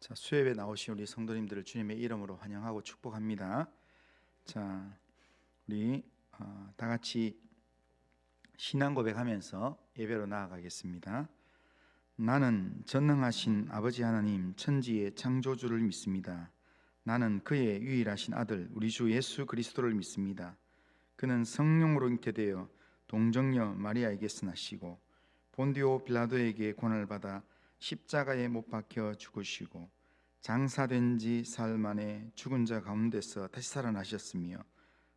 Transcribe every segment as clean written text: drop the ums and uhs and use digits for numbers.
자, 수협에 나오신 우리 성도님들을 주님의 이름으로 환영하고 축복합니다. 자, 우리 다 같이 신앙 고백하면서 예배로 나아가겠습니다. 나는 전능하신 아버지 하나님 천지의 창조주를 믿습니다. 나는 그의 유일하신 아들 우리 주 예수 그리스도를 믿습니다. 그는 성령으로 잉태되어 동정녀 마리아에게서 나시고 본디오 빌라도에게 고난을 받아 십자가에 못 박혀 죽으시고 장사된 지 사흘 만에 죽은 자 가운데서 다시 살아나셨으며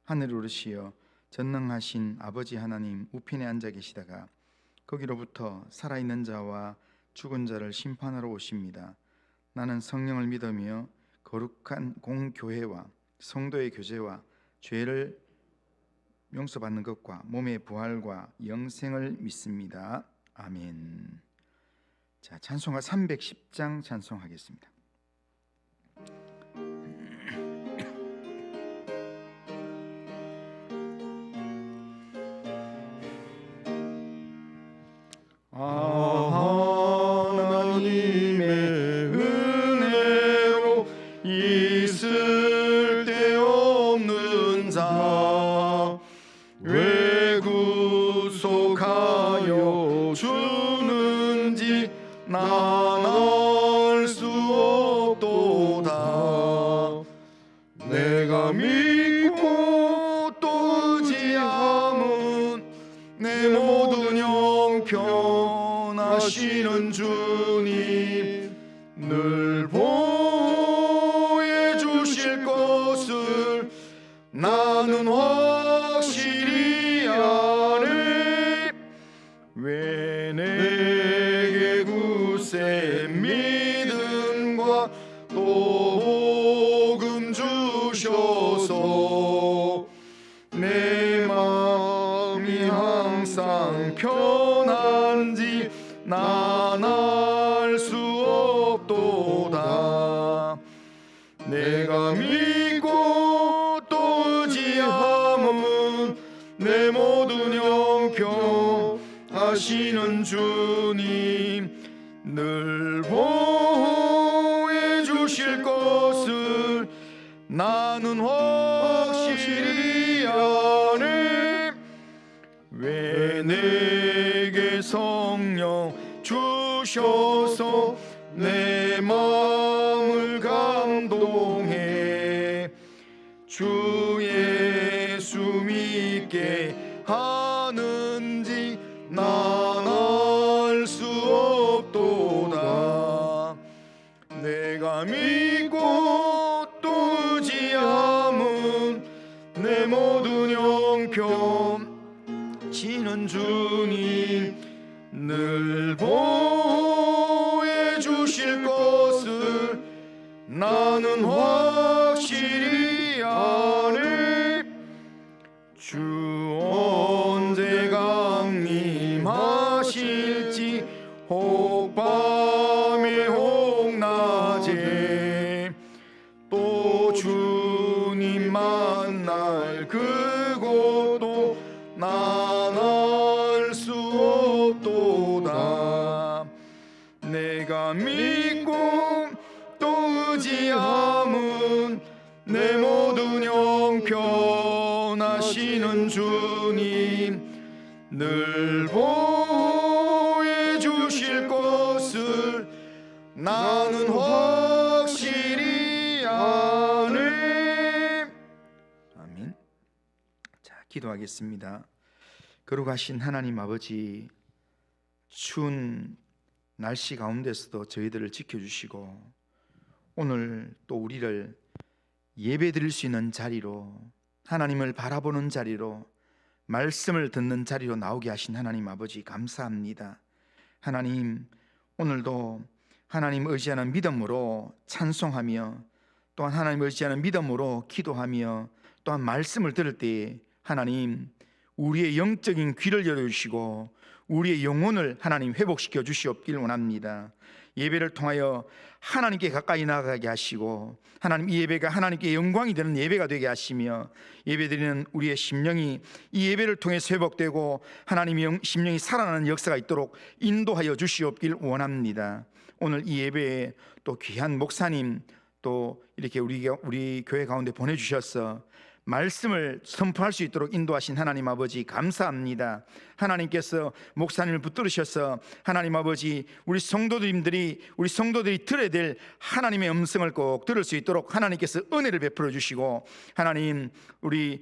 하늘에 오르시어 전능하신 아버지 하나님 우편에 앉아 계시다가 거기로부터 살아있는 자와 죽은 자를 심판하러 오십니다. 나는 성령을 믿으며 거룩한 공교회와 성도의 교제와 죄를 용서받는 것과 몸의 부활과 영생을 믿습니다. 아멘. 자, 찬송가 310장 찬송하겠습니다. 하나님의 은혜로 있을 데 없는 자 왜 구속하여 주는지 난 알 수 없도다. 내가 믿고 또 의지함은 내 모든 형편 하시는 주님 늘 보호해 주실 것을 나는 확실히 아네. 왜 내게 굳세 믿음과 또 복음 주셔서 내 마음이 항상 편한지 난 알 수 없도다. 내가 믿고 또 의지함은 내 모든 형편 하시는 주님 늘 보호해 주실 것을 나는 확실히 아네. 왜 내게 성령 주셔서 내 마음을 감동해 주 예수 믿게 하는지 난 알 수 없도다. 내가 믿고 또 의지함은 내 모든 형편 지는 주님 늘 보호해 주실 것을 나는 확실히 아네. 주 언제 강림하실지 혹 밤에 혹 낮에 또 주님 만날 그곳도 난 알 수 없도다. 내가 믿고 또 의지함은 내 모든 형편 하시는 주님 늘 보호해 주실 것을 나는 확실히 아네. 아멘. 자, 기도하겠습니다. 거룩하신 하나님 아버지, 추운 날씨 가운데서도 저희들을 지켜주시고 오늘 또 우리를 예배드릴 수 있는 자리로, 하나님을 바라보는 자리로, 말씀을 듣는 자리로 나오게 하신 하나님 아버지 감사합니다. 하나님, 오늘도 하나님 의지하는 믿음으로 찬송하며 또한 하나님 의지하는 믿음으로 기도하며 또한 말씀을 들을 때에 하나님 우리의 영적인 귀를 열어주시고 우리의 영혼을 하나님 회복시켜 주시옵길 원합니다. 예배를 통하여 하나님께 가까이 나아가게 하시고 하나님 이 예배가 하나님께 영광이 되는 예배가 되게 하시며 예배드리는 우리의 심령이 이 예배를 통해서 회복되고 하나님의 심령이 살아나는 역사가 있도록 인도하여 주시옵길 원합니다. 오늘 이 예배에 또 귀한 목사님 또 이렇게 우리 교회 가운데 보내주셔서 말씀을 선포할 수 있도록 인도하신 하나님 아버지 감사합니다. 하나님께서 목사님을 붙들으셔서 하나님 아버지 우리 성도들이 들어야 될 하나님의 음성을 꼭 들을 수 있도록 하나님께서 은혜를 베풀어 주시고, 하나님 우리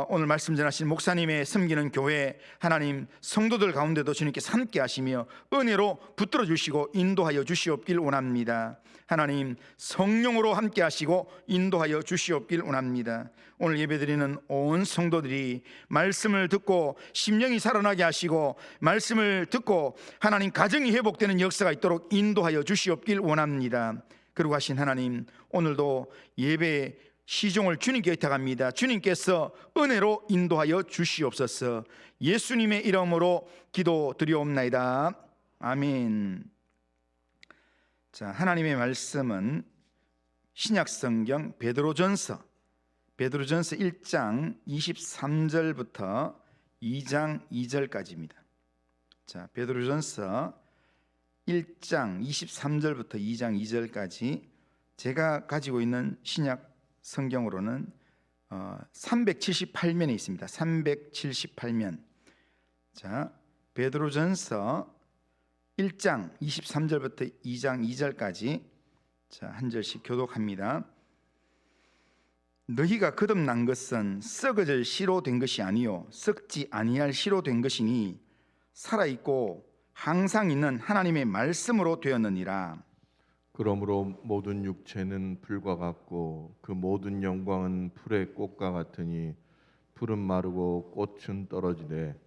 오늘 말씀 전하신 목사님의 섬기는 교회 하나님 성도들 가운데도 주님께서 함께 하시며 은혜로 붙들어 주시고 인도하여 주시옵길 원합니다. 하나님 성령으로 함께 하시고 인도하여 주시옵길 원합니다. 오늘 예배드리는 온 성도들이 말씀을 듣고 심령이 살아나게 하시고 말씀을 듣고 하나님 가정이 회복되는 역사가 있도록 인도하여 주시옵길 원합니다. 그리고 하신 하나님, 오늘도 예배 시종을 주님께 의탁합니다. 주님께서 은혜로 인도하여 주시옵소서. 예수님의 이름으로 기도드리옵나이다. 아멘. 자, 하나님의 말씀은 신약성경 베드로전서 1장 23절부터 2장 2절까지입니다. 자, 베드로전서 1장 23절부터 2장 2절까지 제가 가지고 있는 신약 성경으로는 378면에 있습니다. 378면. 자, 베드로전서 1장 23절부터 2장 2절까지 자, 한 절씩 교독합니다. 너희가 거듭난 것은 썩어질 씨로 된 것이 아니요 썩지 아니할 씨로 된 것이니 살아있고 항상 있는 하나님의 말씀으로 되었느니라. 그러므로 모든 육체는 풀과 같고 그 모든 영광은 풀의 꽃과 같으니 풀은 마르고 꽃은 떨어지되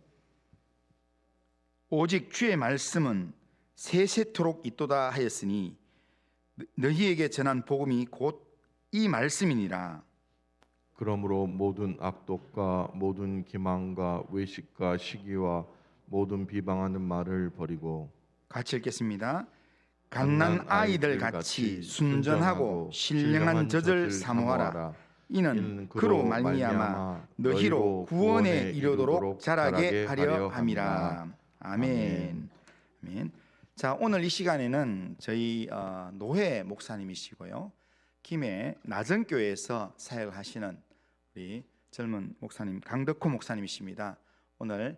오직 주의 말씀은 세세토록 있도다 하였으니 너희에게 전한 복음이 곧 이 말씀이니라. 그러므로 모든 악독과 모든 기망과 외식과 시기와 모든 비방하는 말을 버리고 같이 읽겠습니다. 갓난 아이들 같이 순전하고 신령한 젖을 사모하라. 이는 그로 말미암아 너희로 구원에 이르도록 자라게 하려 함이라. 아멘. 아멘. 자, 오늘 이 시간에는 저희 노회 목사님이시고요, 김해 나전교회에서 사역하시는 우리 젊은 목사님 강덕호 목사님이십니다. 오늘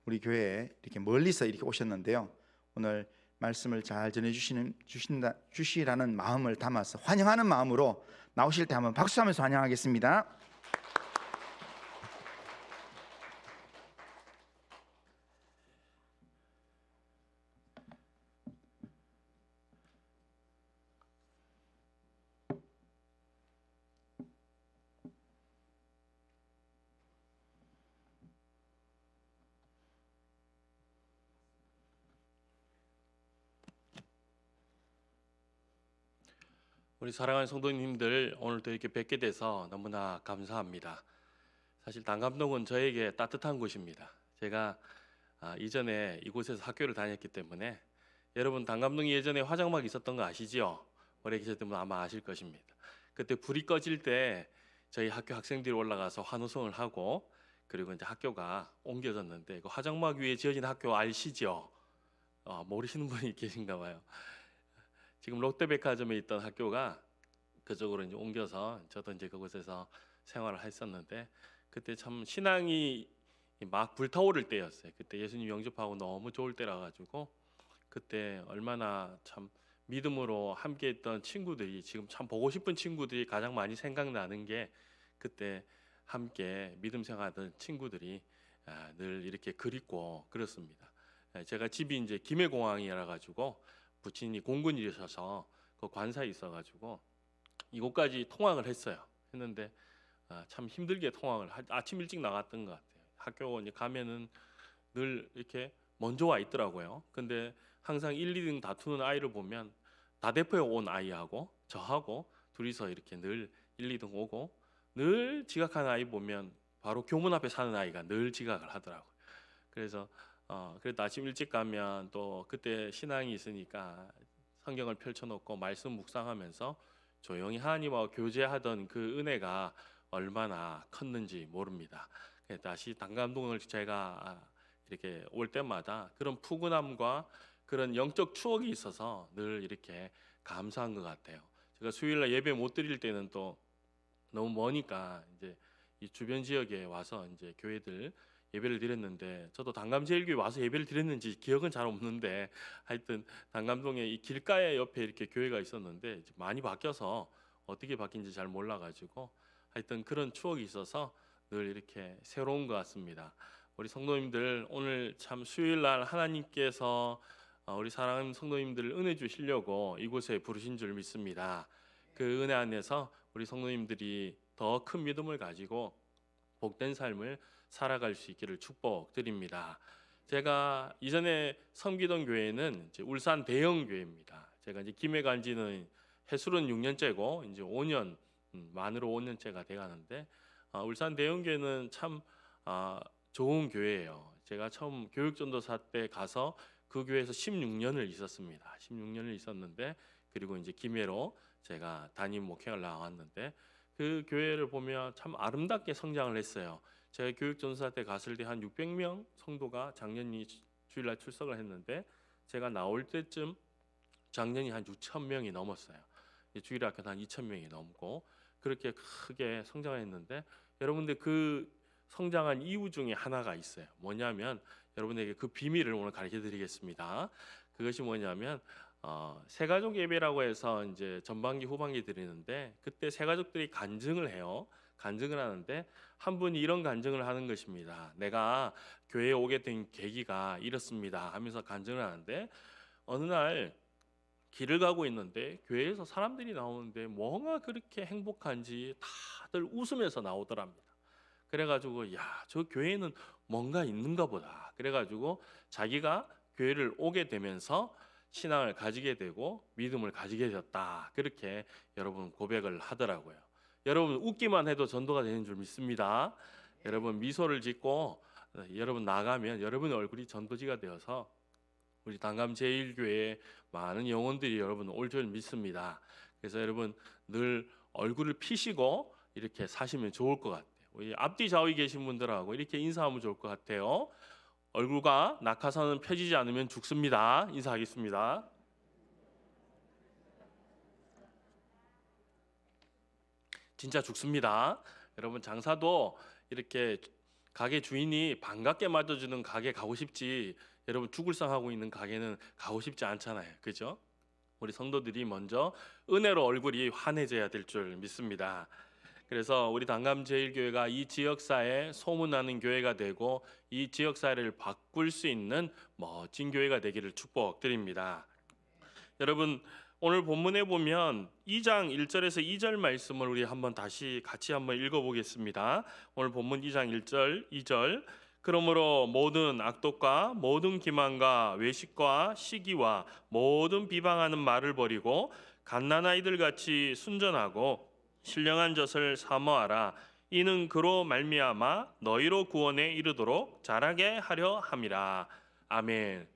우리 교회에 이렇게 멀리서 이렇게 오셨는데요, 오늘 말씀을 잘 전해주시라는 마음을 담아서 환영하는 마음으로 나오실 때 한번 박수하면서 환영하겠습니다. 우리 사랑하는 성도님들, 오늘도 이렇게 뵙게 돼서 너무나 감사합니다. 사실 단감동은 저에게 따뜻한 곳입니다. 제가 이전에 이곳에서 학교를 다녔기 때문에, 여러분 단감동이 예전에 화장막 있었던 거 아시죠? 오래 계셨던 분 아마 아실 것입니다. 그때 불이 꺼질 때 저희 학교 학생들이 올라가서 환호성을 하고, 그리고 이제 학교가 옮겨졌는데, 그 화장막 위에 지어진 학교 아시죠? 모르시는 분이 계신가 봐요. 지금 롯데백화점에 있던 학교가 그쪽으로 이제 옮겨서 저도 이제 그곳에서 생활을 했었는데, 그때 참 신앙이 막 불타오를 때였어요. 그때 예수님 영접하고 너무 좋을 때라 가지고, 그때 얼마나 참 믿음으로 함께했던 친구들이, 지금 참 보고 싶은 친구들이 가장 많이 생각나는 게, 그때 함께 믿음 생활하던 친구들이 늘 이렇게 그립고 그렇습니다. 제가 집이 이제 김해공항이라 가지고 부친이 공군이셔서 그 관사에 있어가지고 이곳까지 통학을 했는데 참 힘들게 통학을 아침 일찍 나갔던 것 같아요. 학교 이제 가면은 늘 이렇게 먼저 와 있더라고요. 근데 항상 1, 2등 다투는 아이를 보면 다대포에 온 아이하고 저하고 둘이서 이렇게 늘 1, 2등 오고, 늘 지각하는 아이 보면 바로 교문 앞에 사는 아이가 늘 지각을 하더라고요. 그래서 그래도 아침 일찍 가면 또 그때 신앙이 있으니까 성경을 펼쳐놓고 말씀 묵상하면서 조용히 하나님과 교제하던 그 은혜가 얼마나 컸는지 모릅니다. 다시 단감동을 제가 이렇게 올 때마다 그런 푸근함과 그런 영적 추억이 있어서 늘 이렇게 감사한 것 같아요. 제가 수요일날 예배 못 드릴 때는 또 너무 머니까 이제 이 주변 지역에 와서 이제 교회들 예배를 드렸는데, 저도 단감제일교회 와서 예배를 드렸는지 기억은 잘 없는데, 하여튼 단감동에 이 길가에 옆에 이렇게 교회가 있었는데 이제 많이 바뀌어서 어떻게 바뀐지 잘 몰라가지고 하여튼 그런 추억이 있어서 늘 이렇게 새로운 것 같습니다. 우리 성도님들, 오늘 참 수요일날 하나님께서 우리 사랑하는 성도님들을 은혜 주시려고 이곳에 부르신 줄 믿습니다. 그 은혜 안에서 우리 성도님들이 더 큰 믿음을 가지고 복된 삶을 살아갈 수 있기를 축복드립니다. 제가 이전에 섬기던 교회는 이제 울산 대형교회입니다. 제가 이제 김해 간 지는 해술은 6년째고 이제 5년 만으로 5년째가 돼가는데, 울산 대형교회는 참 좋은 교회예요. 제가 처음 교육전도사 때 가서 그 교회에서 16년을 있었습니다. 16년을 있었는데, 그리고 이제 김해로 제가 담임 목회를 나왔는데, 그 교회를 보면 참 아름답게 성장을 했어요. 제가 교육전도사 때 갔을 때 한 600명 성도가 작년이 주일날 출석을 했는데, 제가 나올 때쯤 작년이 한 6,000명이 넘었어요. 주일학교는 한 2,000명이 넘고 그렇게 크게 성장했는데, 여러분들 그 성장한 이유 중에 하나가 있어요. 뭐냐면, 여러분에게 그 비밀을 오늘 가르쳐 드리겠습니다. 그것이 뭐냐면 새가족 예배라고 해서 이제 전반기 후반기 드리는데, 그때 새가족들이 간증을 해요. 간증을 하는데 한 분이 이런 간증을 하는 것입니다. 내가 교회에 오게 된 계기가 이렇습니다 하면서 간증을 하는데, 어느 날 길을 가고 있는데 교회에서 사람들이 나오는데 뭔가 그렇게 행복한지 다들 웃으면서 나오더랍니다. 그래가지고 야, 저 교회는 뭔가 있는가 보다. 그래가지고 자기가 교회를 오게 되면서 신앙을 가지게 되고 믿음을 가지게 되었다. 그렇게 여러분 고백을 하더라고요. 여러분 웃기만 해도 전도가 되는 줄 믿습니다. 여러분 미소를 짓고 여러분 나가면 여러분의 얼굴이 전도지가 되어서 우리 단감제일교회에 많은 영혼들이 여러분 올 줄 믿습니다. 그래서 여러분 늘 얼굴을 피시고 이렇게 사시면 좋을 것 같아요. 우리 앞뒤 좌우에 계신 분들하고 이렇게 인사하면 좋을 것 같아요. 얼굴과 낙하산은 펴지지 않으면 죽습니다. 인사하겠습니다. 진짜 죽습니다. 여러분 장사도 이렇게 가게 주인이 반갑게 맞아주는 가게 가고 싶지, 여러분 죽을 상하고 있는 가게는 가고 싶지 않잖아요. 그죠? 우리 성도들이 먼저 은혜로 얼굴이 환해져야 될 줄 믿습니다. 그래서 우리 단감제일교회가 이 지역사에 소문나는 교회가 되고 이 지역사회를 바꿀 수 있는 멋진 교회가 되기를 축복드립니다. 여러분 오늘 본문에 보면 2장 1절에서 2절 말씀을 우리 한번 다시 같이 한번 읽어보겠습니다. 오늘 본문 2장 1절 2절. 그러므로 모든 악독과 모든 기만과 외식과 시기와 모든 비방하는 말을 버리고 갓난아이들 같이 순전하고 신령한 젖을 사모하라. 이는 그로 말미암아 너희로 구원에 이르도록 자라게 하려 함이라. 아멘.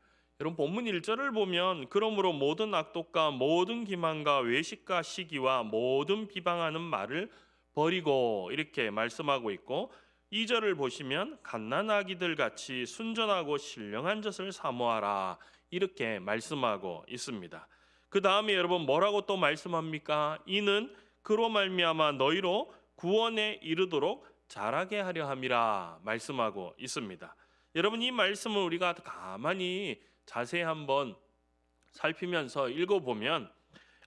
여러분 본문 1절을 보면 그러므로 모든 악독과 모든 기만과 외식과 시기와 모든 비방하는 말을 버리고 이렇게 말씀하고 있고, 2절을 보시면 갓난아기들 같이 순전하고 신령한 젖을 사모하라 이렇게 말씀하고 있습니다. 그 다음에 여러분 뭐라고 또 말씀합니까? 이는 그로 말미암아 너희로 구원에 이르도록 자라게 하려 함이라 말씀하고 있습니다. 여러분 이 말씀을 우리가 가만히 자세히 한번 살피면서 읽어보면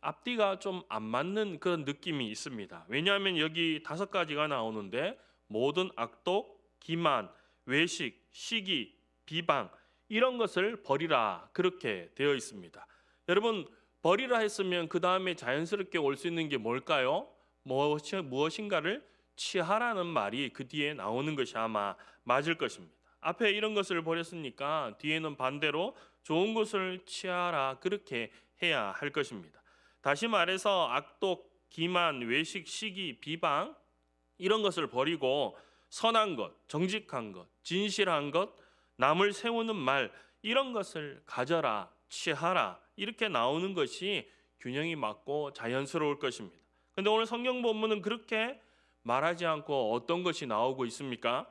앞뒤가 좀 안 맞는 그런 느낌이 있습니다. 왜냐하면 여기 5가지가 나오는데 모든 악독, 기만, 외식, 시기, 비방 이런 것을 버리라 그렇게 되어 있습니다. 여러분 버리라 했으면 그 다음에 자연스럽게 올 수 있는 게 뭘까요? 무엇인가를 취하라는 말이 그 뒤에 나오는 것이 아마 맞을 것입니다. 앞에 이런 것을 버렸으니까 뒤에는 반대로 좋은 것을 취하라 그렇게 해야 할 것입니다. 다시 말해서 악독, 기만, 외식, 시기, 비방 이런 것을 버리고 선한 것, 정직한 것, 진실한 것, 남을 세우는 말 이런 것을 가져라, 취하라 이렇게 나오는 것이 균형이 맞고 자연스러울 것입니다. 그런데 오늘 성경 본문은 그렇게 말하지 않고 어떤 것이 나오고 있습니까?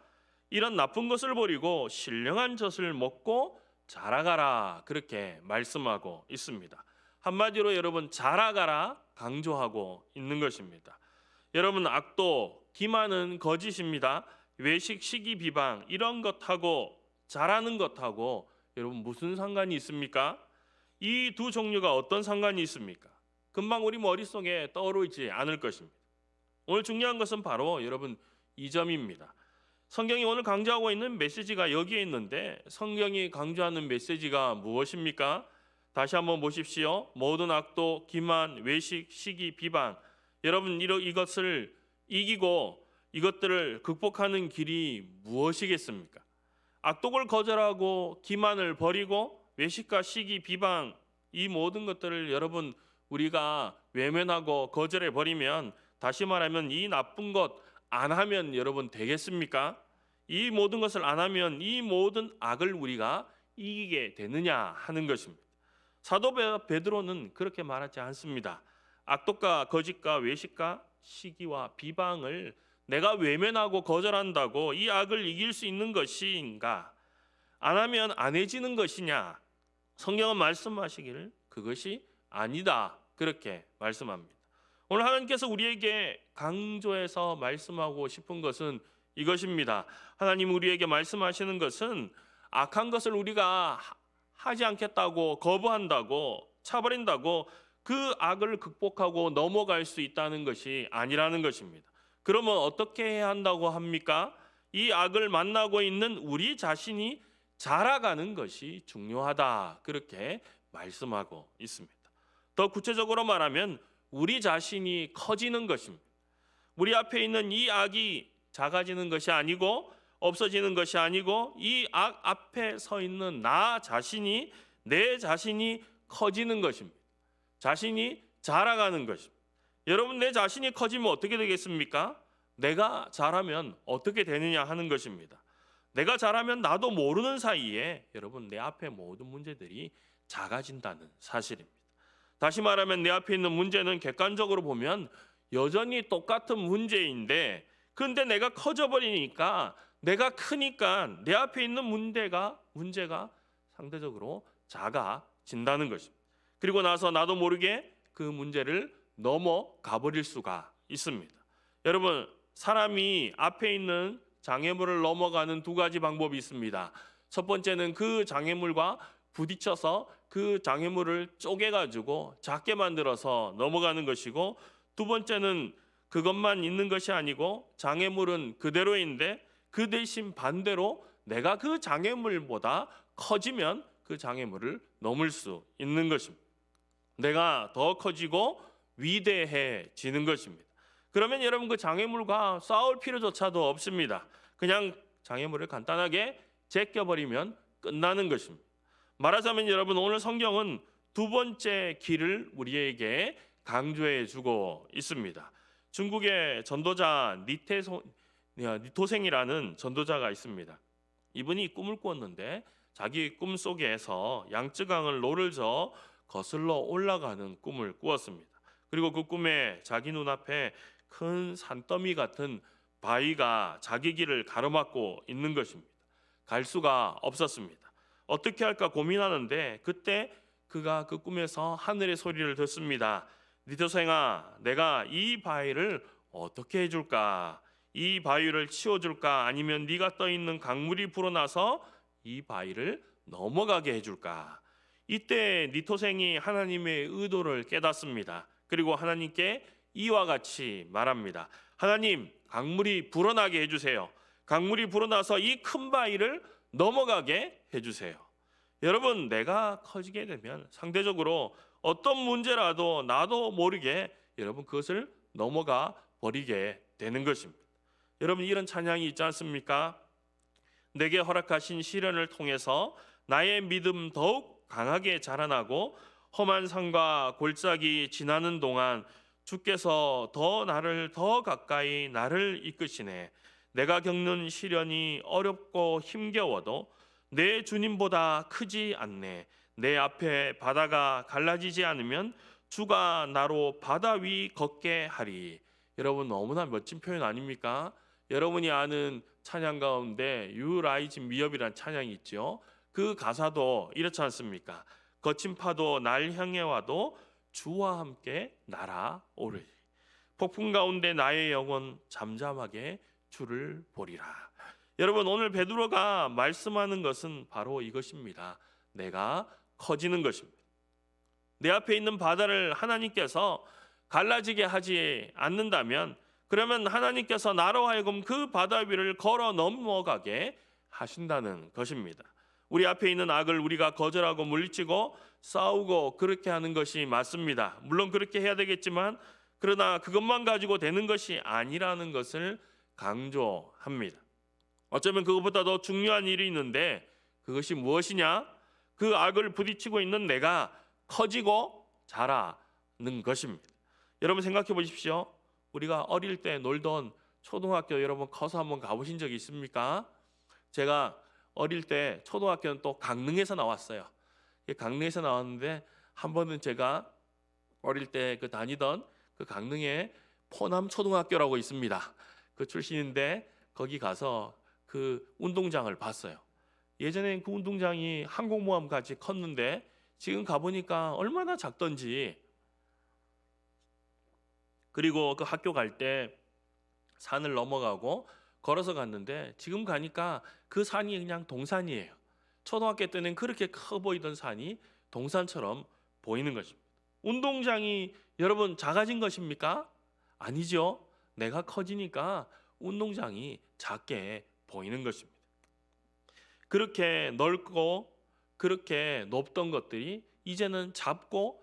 이런 나쁜 것을 버리고 신령한 젖을 먹고 자라가라 그렇게 말씀하고 있습니다. 한마디로 여러분 자라가라 강조하고 있는 것입니다. 여러분 악도, 기만은 거짓입니다. 외식, 시기, 비방 이런 것하고 잘하는 것하고 여러분 무슨 상관이 있습니까? 이 두 종류가 어떤 상관이 있습니까? 금방 우리 머릿속에 떠오르지 않을 것입니다. 오늘 중요한 것은 바로 여러분 이 점입니다. 성경이 오늘 강조하고 있는 메시지가 여기에 있는데 성경이 강조하는 메시지가 무엇입니까? 다시 한번 보십시오. 모든 악도, 기만, 외식, 시기, 비방 여러분 이것을 이기고 이것들을 극복하는 길이 무엇이겠습니까? 악독을 거절하고 기만을 버리고 외식과 시기, 비방 이 모든 것들을 여러분 우리가 외면하고 거절해 버리면 다시 말하면 이 나쁜 것 안 하면 여러분 되겠습니까? 이 모든 것을 안 하면 이 모든 악을 우리가 이기게 되느냐 하는 것입니다. 사도 베드로는 그렇게 말하지 않습니다. 악독과 거짓과 외식과 시기와 비방을 내가 외면하고 거절한다고 이 악을 이길 수 있는 것인가? 안 하면 안 해지는 것이냐? 성경은 말씀하시기를 그것이 아니다. 그렇게 말씀합니다. 오늘 하나님께서 우리에게 강조해서 말씀하고 싶은 것은 이것입니다. 하나님 우리에게 말씀하시는 것은 악한 것을 우리가 하지 않겠다고 거부한다고 차버린다고 그 악을 극복하고 넘어갈 수 있다는 것이 아니라는 것입니다. 그러면 어떻게 해야 한다고 합니까? 이 악을 만나고 있는 우리 자신이 자라가는 것이 중요하다. 그렇게 말씀하고 있습니다. 더 구체적으로 말하면 우리 자신이 커지는 것입니다. 우리 앞에 있는 이 악이 작아지는 것이 아니고 없어지는 것이 아니고 이 악 앞에 서 있는 내 자신이 커지는 것입니다. 자신이 자라가는 것입니다. 여러분 내 자신이 커지면 어떻게 되겠습니까? 내가 자라면 어떻게 되느냐 하는 것입니다. 내가 자라면 나도 모르는 사이에 여러분 내 앞에 모든 문제들이 작아진다는 사실입니다. 다시 말하면 내 앞에 있는 문제는 객관적으로 보면 여전히 똑같은 문제인데 근데 내가 커져버리니까 내가 크니까 내 앞에 있는 문제가 상대적으로 작아진다는 것입니다. 그리고 나서 나도 모르게 그 문제를 넘어가 버릴 수가 있습니다. 여러분 사람이 앞에 있는 장애물을 넘어가는 두 가지 방법이 있습니다. 첫 번째는 그 장애물과 부딪혀서 그 장애물을 쪼개가지고 작게 만들어서 넘어가는 것이고 두 번째는 그것만 있는 것이 아니고 장애물은 그대로인데 그 대신 반대로 내가 그 장애물보다 커지면 그 장애물을 넘을 수 있는 것입니다. 내가 더 커지고 위대해지는 것입니다. 그러면 여러분 그 장애물과 싸울 필요조차도 없습니다. 그냥 장애물을 간단하게 제껴버리면 끝나는 것입니다. 말하자면 여러분 오늘 성경은 두 번째 길을 우리에게 강조해 주고 있습니다. 중국의 전도자 니토생이라는 전도자가 있습니다. 이분이 꿈을 꾸었는데 자기 꿈 속에서 양쯔강을 노를 저어 거슬러 올라가는 꿈을 꾸었습니다. 그리고 그 꿈에 자기 눈앞에 큰 산더미 같은 바위가 자기 길을 가로막고 있는 것입니다. 갈 수가 없었습니다. 어떻게 할까 고민하는데 그때 그가 그 꿈에서 하늘의 소리를 듣습니다. 니토생아, 내가 이 바위를 어떻게 해줄까? 이 바위를 치워줄까? 아니면 네가 떠 있는 강물이 불어나서 이 바위를 넘어가게 해줄까? 이때 니토생이 하나님의 의도를 깨닫습니다. 그리고 하나님께 이와 같이 말합니다. 하나님, 강물이 불어나게 해주세요. 강물이 불어나서 이 큰 바위를 넘어가게 해주세요. 여러분, 내가 커지게 되면 상대적으로 어떤 문제라도 나도 모르게 여러분 그것을 넘어가 버리게 되는 것입니다. 여러분 이런 찬양이 있지 않습니까? 내게 허락하신 시련을 통해서 나의 믿음 더욱 강하게 자라나고 험한 산과 골짜기 지나는 동안 주께서 나를 더 가까이 나를 이끄시네. 내가 겪는 시련이 어렵고 힘겨워도 내 주님보다 크지 않네. 내 앞에 바다가 갈라지지 않으면 주가 나로 바다 위 걷게 하리. 여러분 너무나 멋진 표현 아닙니까? 여러분이 아는 찬양 가운데 You Rise Me Up이라는 찬양이 있죠. 그 가사도 이렇지 않습니까? 거친 파도 날 향해 와도 주와 함께 날아오르리. 폭풍 가운데 나의 영혼 잠잠하게 주를 보리라. 여러분, 오늘 베드로가 말씀하는 것은 바로 이것입니다. 내가 커지는 것입니다. 내 앞에 있는 바다를 하나님께서 갈라지게 하지 않는다면, 그러면 하나님께서 나로 하여금 그 바다 위를 걸어 넘어가게 하신다는 것입니다. 우리 앞에 있는 악을 우리가 거절하고 물리치고 싸우고 그렇게 하는 것이 맞습니다. 물론 그렇게 해야 되겠지만, 그러나 그것만 가지고 되는 것이 아니라는 것을 강조합니다. 어쩌면 그것보다 더 중요한 일이 있는데, 그것이 무엇이냐? 그 악을 부딪히고 있는 내가 커지고 자라는 것입니다. 여러분 생각해 보십시오. 우리가 어릴 때 놀던 초등학교, 여러분 커서 한번 가보신 적이 있습니까? 제가 어릴 때 초등학교는 또 강릉에서 나왔어요. 강릉에서 나왔는데, 한 번은 제가 어릴 때 그 다니던 그 강릉에 포남 초등학교라고 있습니다. 그 출신인데 거기 가서 그 운동장을 봤어요. 예전엔 그 운동장이 항공모함 같이 컸는데 지금 가보니까 얼마나 작던지. 그리고 그 학교 갈 때 산을 넘어가고 걸어서 갔는데 지금 가니까 그 산이 그냥 동산이에요. 초등학교 때는 그렇게 커 보이던 산이 동산처럼 보이는 것입니다. 운동장이 여러분 작아진 것입니까? 아니죠. 내가 커지니까 운동장이 작게 보이는 것입니다. 그렇게 넓고 그렇게 높던 것들이 이제는 작고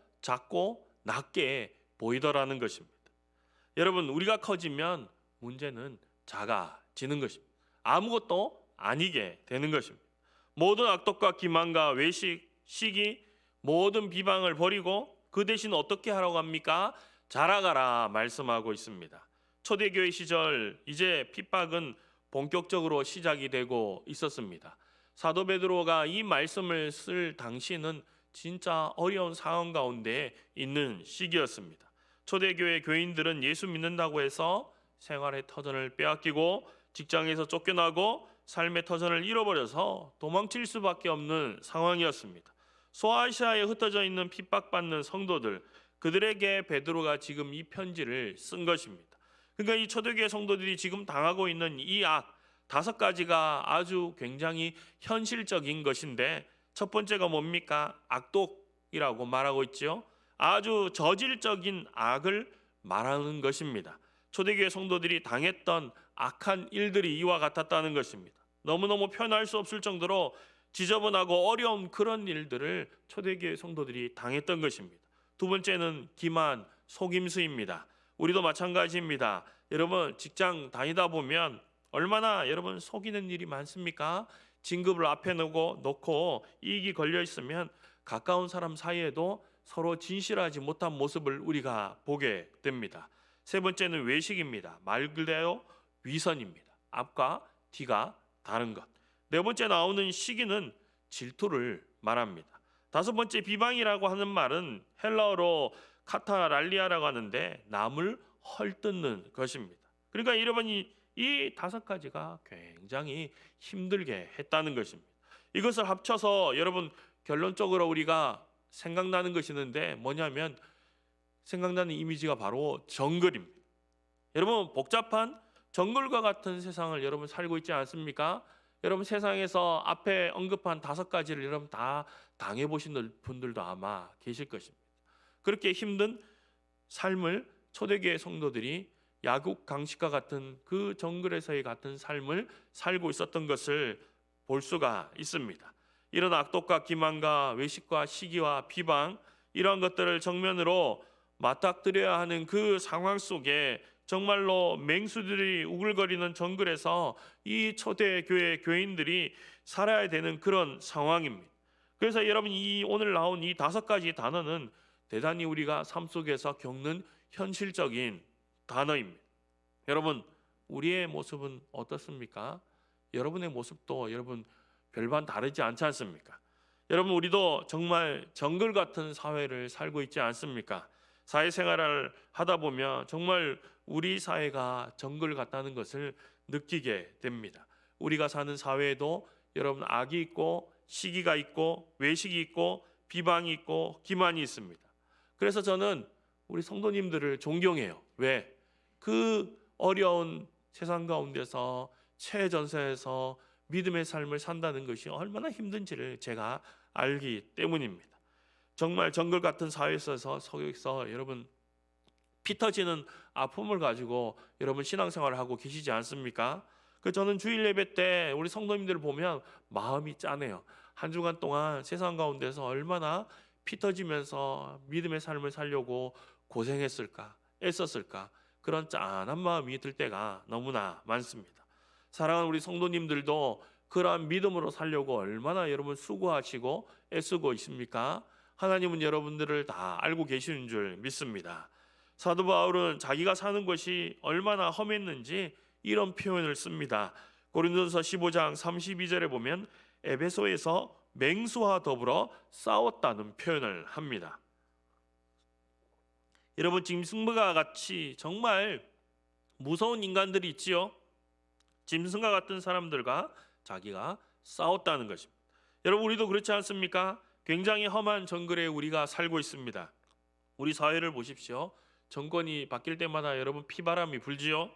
낮게 보이더라는 것입니다. 여러분, 우리가 커지면 문제는 작아지는 것입니다. 아무것도 아니게 되는 것입니다. 모든 악독과 기만과 외식, 시기, 모든 비방을 버리고 그 대신 어떻게 하라고 합니까? 자라가라 말씀하고 있습니다. 초대교회 시절 이제 핍박은 본격적으로 시작이 되고 있었습니다. 사도 베드로가 이 말씀을 쓸 당시는 진짜 어려운 상황 가운데 있는 시기였습니다. 초대교회 교인들은 예수 믿는다고 해서 생활의 터전을 빼앗기고 직장에서 쫓겨나고 삶의 터전을 잃어버려서 도망칠 수밖에 없는 상황이었습니다. 소아시아에 흩어져 있는 핍박받는 성도들, 그들에게 베드로가 지금 이 편지를 쓴 것입니다. 그러니까 이 초대교회 성도들이 지금 당하고 있는 이 악 5가지가 아주 굉장히 현실적인 것인데, 첫 번째가 뭡니까? 악독이라고 말하고 있죠. 아주 저질적인 악을 말하는 것입니다. 초대교회 성도들이 당했던 악한 일들이 이와 같았다는 것입니다. 너무너무 표현할 수 없을 정도로 지저분하고 어려운 그런 일들을 초대교회 성도들이 당했던 것입니다. 두 번째는 기만, 속임수입니다. 우리도 마찬가지입니다. 여러분 직장 다니다 보면 얼마나 여러분 속이는 일이 많습니까? 진급을 앞에 놓고 이익이 걸려 있으면 가까운 사람 사이에도 서로 진실하지 못한 모습을 우리가 보게 됩니다. 세 번째는 외식입니다. 말 그대로 위선입니다. 앞과 뒤가 다른 것. 네 번째 나오는 시기는 질투를 말합니다. 다섯 번째 비방이라고 하는 말은 헬라어로 카타랄리아라고 하는데 남을 헐뜯는 것입니다. 그러니까 여러분이 이 5가지가 굉장히 힘들게 했다는 것입니다. 이것을 합쳐서 여러분 결론적으로 우리가 생각나는 것이 있는데 뭐냐면 생각나는 이미지가 바로 정글입니다. 여러분 복잡한 정글과 같은 세상을 여러분 살고 있지 않습니까? 여러분 세상에서 앞에 언급한 5가지를 여러분 다 당해보신 분들도 아마 계실 것입니다. 그렇게 힘든 삶을 초대교회 성도들이 야국 강식과 같은 그 정글에서의 같은 삶을 살고 있었던 것을 볼 수가 있습니다. 이런 악독과 기만과 외식과 시기와 비방, 이러한 것들을 정면으로 맞닥뜨려야 하는 그 상황 속에 정말로 맹수들이 우글거리는 정글에서 이 초대교회 교인들이 살아야 되는 그런 상황입니다. 그래서 여러분 이 오늘 나온 이 5가지 단어는 대단히 우리가 삶 속에서 겪는 현실적인 단어입니다. 여러분 우리의 모습은 어떻습니까? 여러분의 모습도 여러분 별반 다르지 않지 않습니까? 여러분 우리도 정말 정글 같은 사회를 살고 있지 않습니까? 사회생활을 하다 보면 정말 우리 사회가 정글 같다는 것을 느끼게 됩니다. 우리가 사는 사회에도 여러분 악이 있고 시기가 있고 외식이 있고 비방이 있고 기만이 있습니다. 그래서 저는 우리 성도님들을 존경해요. 왜? 그 어려운 세상 가운데서 최전선에서 믿음의 삶을 산다는 것이 얼마나 힘든지를 제가 알기 때문입니다. 정말 정글 같은 사회에 속에서 여러분 피 터지는 아픔을 가지고 여러분 신앙생활을 하고 계시지 않습니까? 저는 주일 예배 때 우리 성도님들을 보면 마음이 짠해요. 한 주간 동안 세상 가운데서 얼마나 피 터지면서 믿음의 삶을 살려고 고생했을까, 애썼을까, 그런 짠한 마음이 들 때가 너무나 많습니다. 사랑하는 우리 성도님들도 그러한 믿음으로 살려고 얼마나 여러분 수고하시고 애쓰고 있습니까? 하나님은 여러분들을 다 알고 계시는 줄 믿습니다. 사도 바울은 자기가 사는 것이 얼마나 험했는지 이런 표현을 씁니다. 고린도서 15장 32절에 보면 에베소에서 맹수와 더불어 싸웠다는 표현을 합니다. 여러분 짐승과 같이 정말 무서운 인간들이 있지요. 짐승과 같은 사람들과 자기가 싸웠다는 것입니다. 여러분 우리도 그렇지 않습니까? 굉장히 험한 정글에 우리가 살고 있습니다. 우리 사회를 보십시오. 정권이 바뀔 때마다 여러분 피바람이 불지요.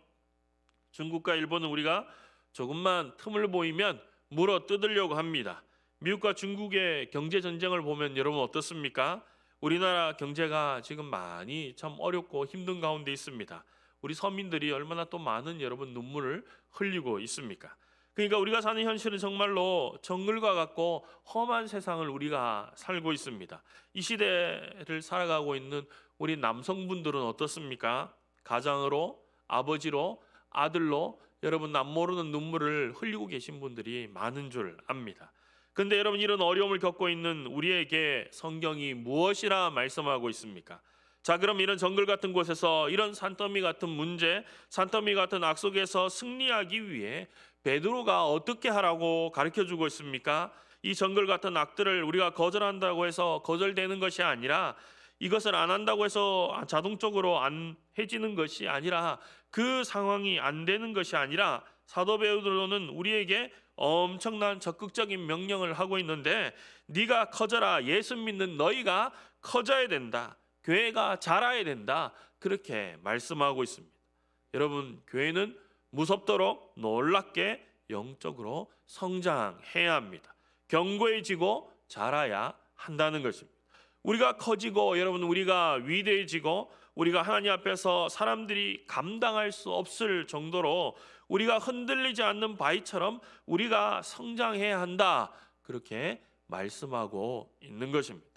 중국과 일본은 우리가 조금만 틈을 보이면 물어 뜯으려고 합니다. 미국과 중국의 경제 전쟁을 보면 여러분 어떻습니까? 우리나라 경제가 지금 많이 참 어렵고 힘든 가운데 있습니다. 우리 서민들이 얼마나 또 많은 여러분 눈물을 흘리고 있습니까? 그러니까 우리가 사는 현실은 정말로 정글과 같고 험한 세상을 우리가 살고 있습니다. 이 시대를 살아가고 있는 우리 남성분들은 어떻습니까? 가장으로, 아버지로, 아들로 여러분 남모르는 눈물을 흘리고 계신 분들이 많은 줄 압니다. 근데 여러분 이런 어려움을 겪고 있는 우리에게 성경이 무엇이라 말씀하고 있습니까? 자, 그럼 이런 정글 같은 곳에서 이런 산더미 같은 문제, 산더미 같은 악 속에서 승리하기 위해 베드로가 어떻게 하라고 가르쳐주고 있습니까? 이 정글 같은 악들을 우리가 거절한다고 해서 거절되는 것이 아니라, 이것을 안 한다고 해서 자동적으로 안 해지는 것이 아니라, 그 상황이 안 되는 것이 아니라 사도 베드로는 우리에게 엄청난 적극적인 명령을 하고 있는데, 네가 커져라, 예수 믿는 너희가 커져야 된다, 교회가 자라야 된다, 그렇게 말씀하고 있습니다. 여러분 교회는 무섭도록 놀랍게 영적으로 성장해야 합니다. 견고해지고 자라야 한다는 것입니다. 우리가 커지고 여러분 우리가 위대해지고 우리가 하나님 앞에서 사람들이 감당할 수 없을 정도로 우리가 흔들리지 않는 바위처럼 우리가 성장해야 한다, 그렇게 말씀하고 있는 것입니다.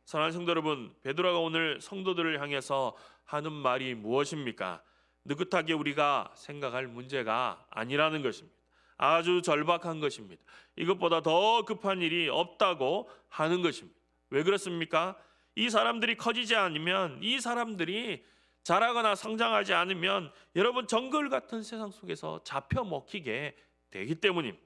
사랑하는 성도 여러분, 베드로가 오늘 성도들을 향해서 하는 말이 무엇입니까? 느긋하게 우리가 생각할 문제가 아니라는 것입니다. 아주 절박한 것입니다. 이것보다 더 급한 일이 없다고 하는 것입니다. 왜 그렇습니까? 이 사람들이 커지지 않으면, 이 사람들이 자라거나 성장하지 않으면 여러분 정글 같은 세상 속에서 잡혀 먹히게 되기 때문입니다.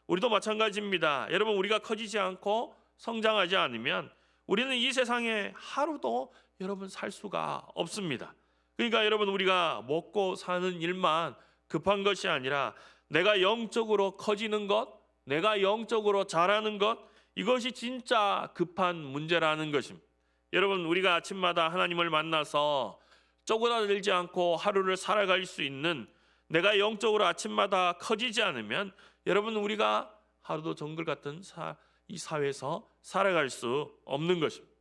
우리도 마찬가지입니다. 여러분 우리가 커지지 않고 성장하지 않으면 우리는 이 세상에 하루도 여러분 살 수가 없습니다. 그러니까 여러분 우리가 먹고 사는 일만 급한 것이 아니라 내가 영적으로 커지는 것, 내가 영적으로 자라는 것, 이것이 진짜 급한 문제라는 것입니다. 여러분 우리가 아침마다 하나님을 만나서 쪼그라들지 않고 하루를 살아갈 수 있는, 내가 영적으로 아침마다 커지지 않으면 여러분 우리가 하루도 정글 같은 이 사회에서 살아갈 수 없는 것입니다.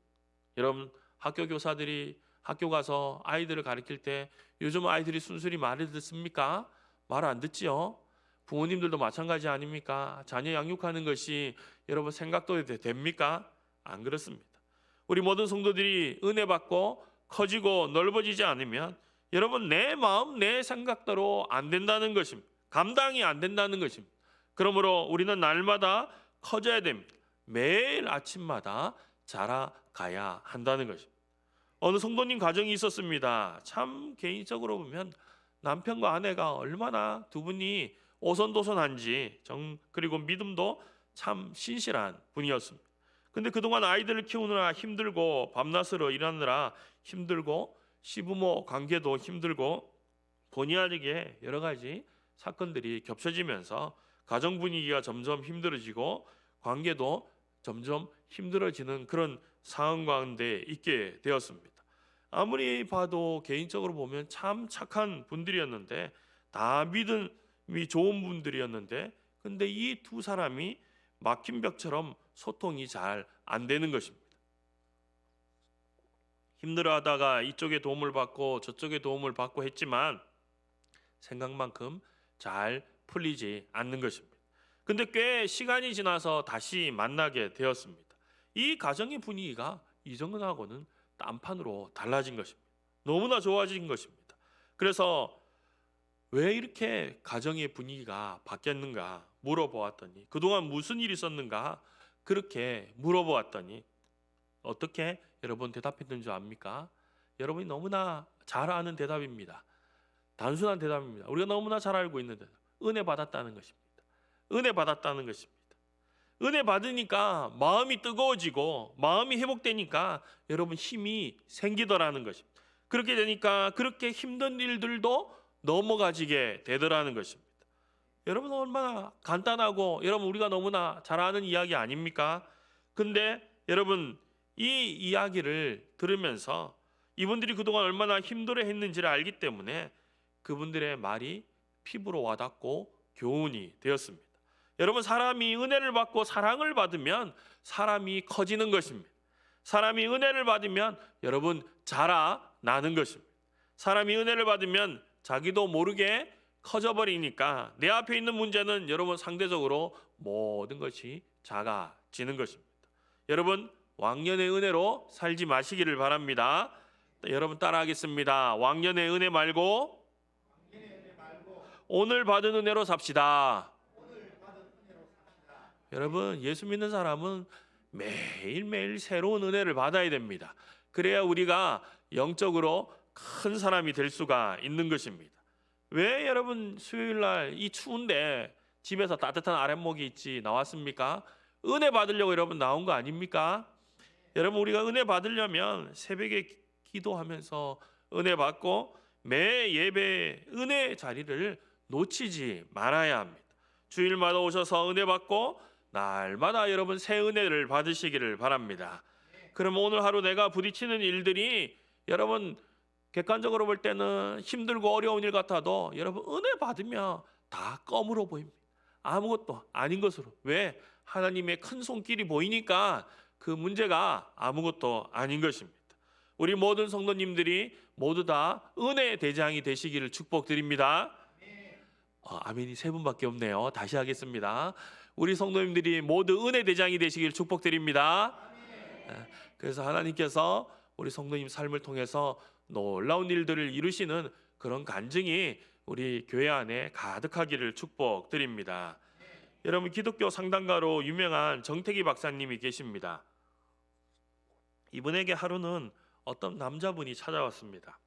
여러분 학교 교사들이 학교 가서 아이들을 가르칠 때 요즘 아이들이 순순히 말을 듣습니까? 말 안 듣지요. 부모님들도 마찬가지 아닙니까? 자녀 양육하는 것이 여러분 생각도 됩니까? 안 그렇습니다. 우리 모든 성도들이 은혜 받고 커지고 넓어지지 않으면 여러분 내 마음 내 생각대로 안 된다는 것입니다. 감당이 안 된다는 것입니다. 그러므로 우리는 날마다 커져야 됩니다. 매일 아침마다 자라가야 한다는 것입니다. 어느 성도님 가정이 있었습니다. 참 개인적으로 보면 남편과 아내가 얼마나 두 분이 오손도손한지, 그리고 믿음도 참 신실한 분이었습니다. 근데 그동안 아이들을 키우느라 힘들고 밤낮으로 일하느라 힘들고 시부모 관계도 힘들고 본의 아니게 여러 가지 사건들이 겹쳐지면서 가정 분위기가 점점 힘들어지고 관계도 점점 힘들어지는 그런 상황 가운데 있게 되었습니다. 아무리 봐도 개인적으로 보면 참 착한 분들이었는데, 다 믿음이 좋은 분들이었는데, 근데 이 두 사람이 막힌 벽처럼 소통이 잘 안 되는 것입니다. 힘들어하다가 이쪽에 도움을 받고 저쪽에 도움을 받고 했지만 생각만큼 잘 풀리지 않는 것입니다. 근데 꽤 시간이 지나서 다시 만나게 되었습니다. 이 가정의 분위기가 이전하고는 딴판으로 달라진 것입니다. 너무나 좋아진 것입니다. 그래서 왜 이렇게 가정의 분위기가 바뀌었는가 물어보았더니, 그동안 무슨 일이 있었는가 그렇게 물어보았더니 어떻게 여러분 대답했던 줄 압니까? 여러분이 너무나 잘 아는 대답입니다. 단순한 대답입니다. 우리가 너무나 잘 알고 있는 대답. 은혜 받았다는 것입니다. 은혜 받았다는 것입니다. 은혜 받으니까 마음이 뜨거워지고 마음이 회복되니까 여러분 힘이 생기더라는 것입니다. 그렇게 되니까 그렇게 힘든 일들도 넘어가지게 되더라는 것입니다. 여러분 얼마나 간단하고 여러분 우리가 너무나 잘 아는 이야기 아닙니까? 근데 여러분 이 이야기를 들으면서 이분들이 그동안 얼마나 힘들어 했는지를 알기 때문에 그분들의 말이 피부로 와닿고 교훈이 되었습니다. 여러분 사람이 은혜를 받고 사랑을 받으면 사람이 커지는 것입니다. 사람이 은혜를 받으면 여러분 자라나는 것입니다. 사람이 은혜를 받으면 자기도 모르게 커져버리니까 내 앞에 있는 문제는 여러분 상대적으로 모든 것이 작아지는 것입니다. 여러분 왕년의 은혜로 살지 마시기를 바랍니다. 여러분 따라하겠습니다. 왕년의 은혜 말고 오늘 받은 은혜로 삽시다. 여러분 예수 믿는 사람은 매일매일 새로운 은혜를 받아야 됩니다. 그래야 우리가 영적으로 큰 사람이 될 수가 있는 것입니다. 왜 여러분 수요일날 이 추운데 집에서 따뜻한 아랫목이 있지 나왔습니까? 은혜 받으려고 여러분 나온 거 아닙니까? 여러분 우리가 은혜 받으려면 새벽에 기도하면서 은혜 받고 매 예배 은혜 자리를 놓치지 말아야 합니다. 주일마다 오셔서 은혜 받고 날마다 여러분 새 은혜를 받으시기를 바랍니다. 그럼 오늘 하루 내가 부딪히는 일들이 여러분 객관적으로 볼 때는 힘들고 어려운 일 같아도 여러분 은혜 받으면 다 껌으로 보입니다. 아무것도 아닌 것으로. 왜? 하나님의 큰 손길이 보이니까 그 문제가 아무것도 아닌 것입니다. 우리 모든 성도님들이 모두 다 은혜의 대장이 되시기를 축복드립니다. 아멘이 세 분밖에 없네요. 다시 하겠습니다. 우리 성도님들이 모두 은혜 대장이 되시기를 축복드립니다. 그래서 하나님께서 우리 성도님 삶을 통해서 놀라운 일들을 이루시는 그런 간증이 우리 교회 안에 가득하기를 축복드립니다. 여러분 기독교 상담가로 유명한 정태기 박사님이 계십니다. 이분에게 하루는 어떤 남자분이 찾아왔습니다.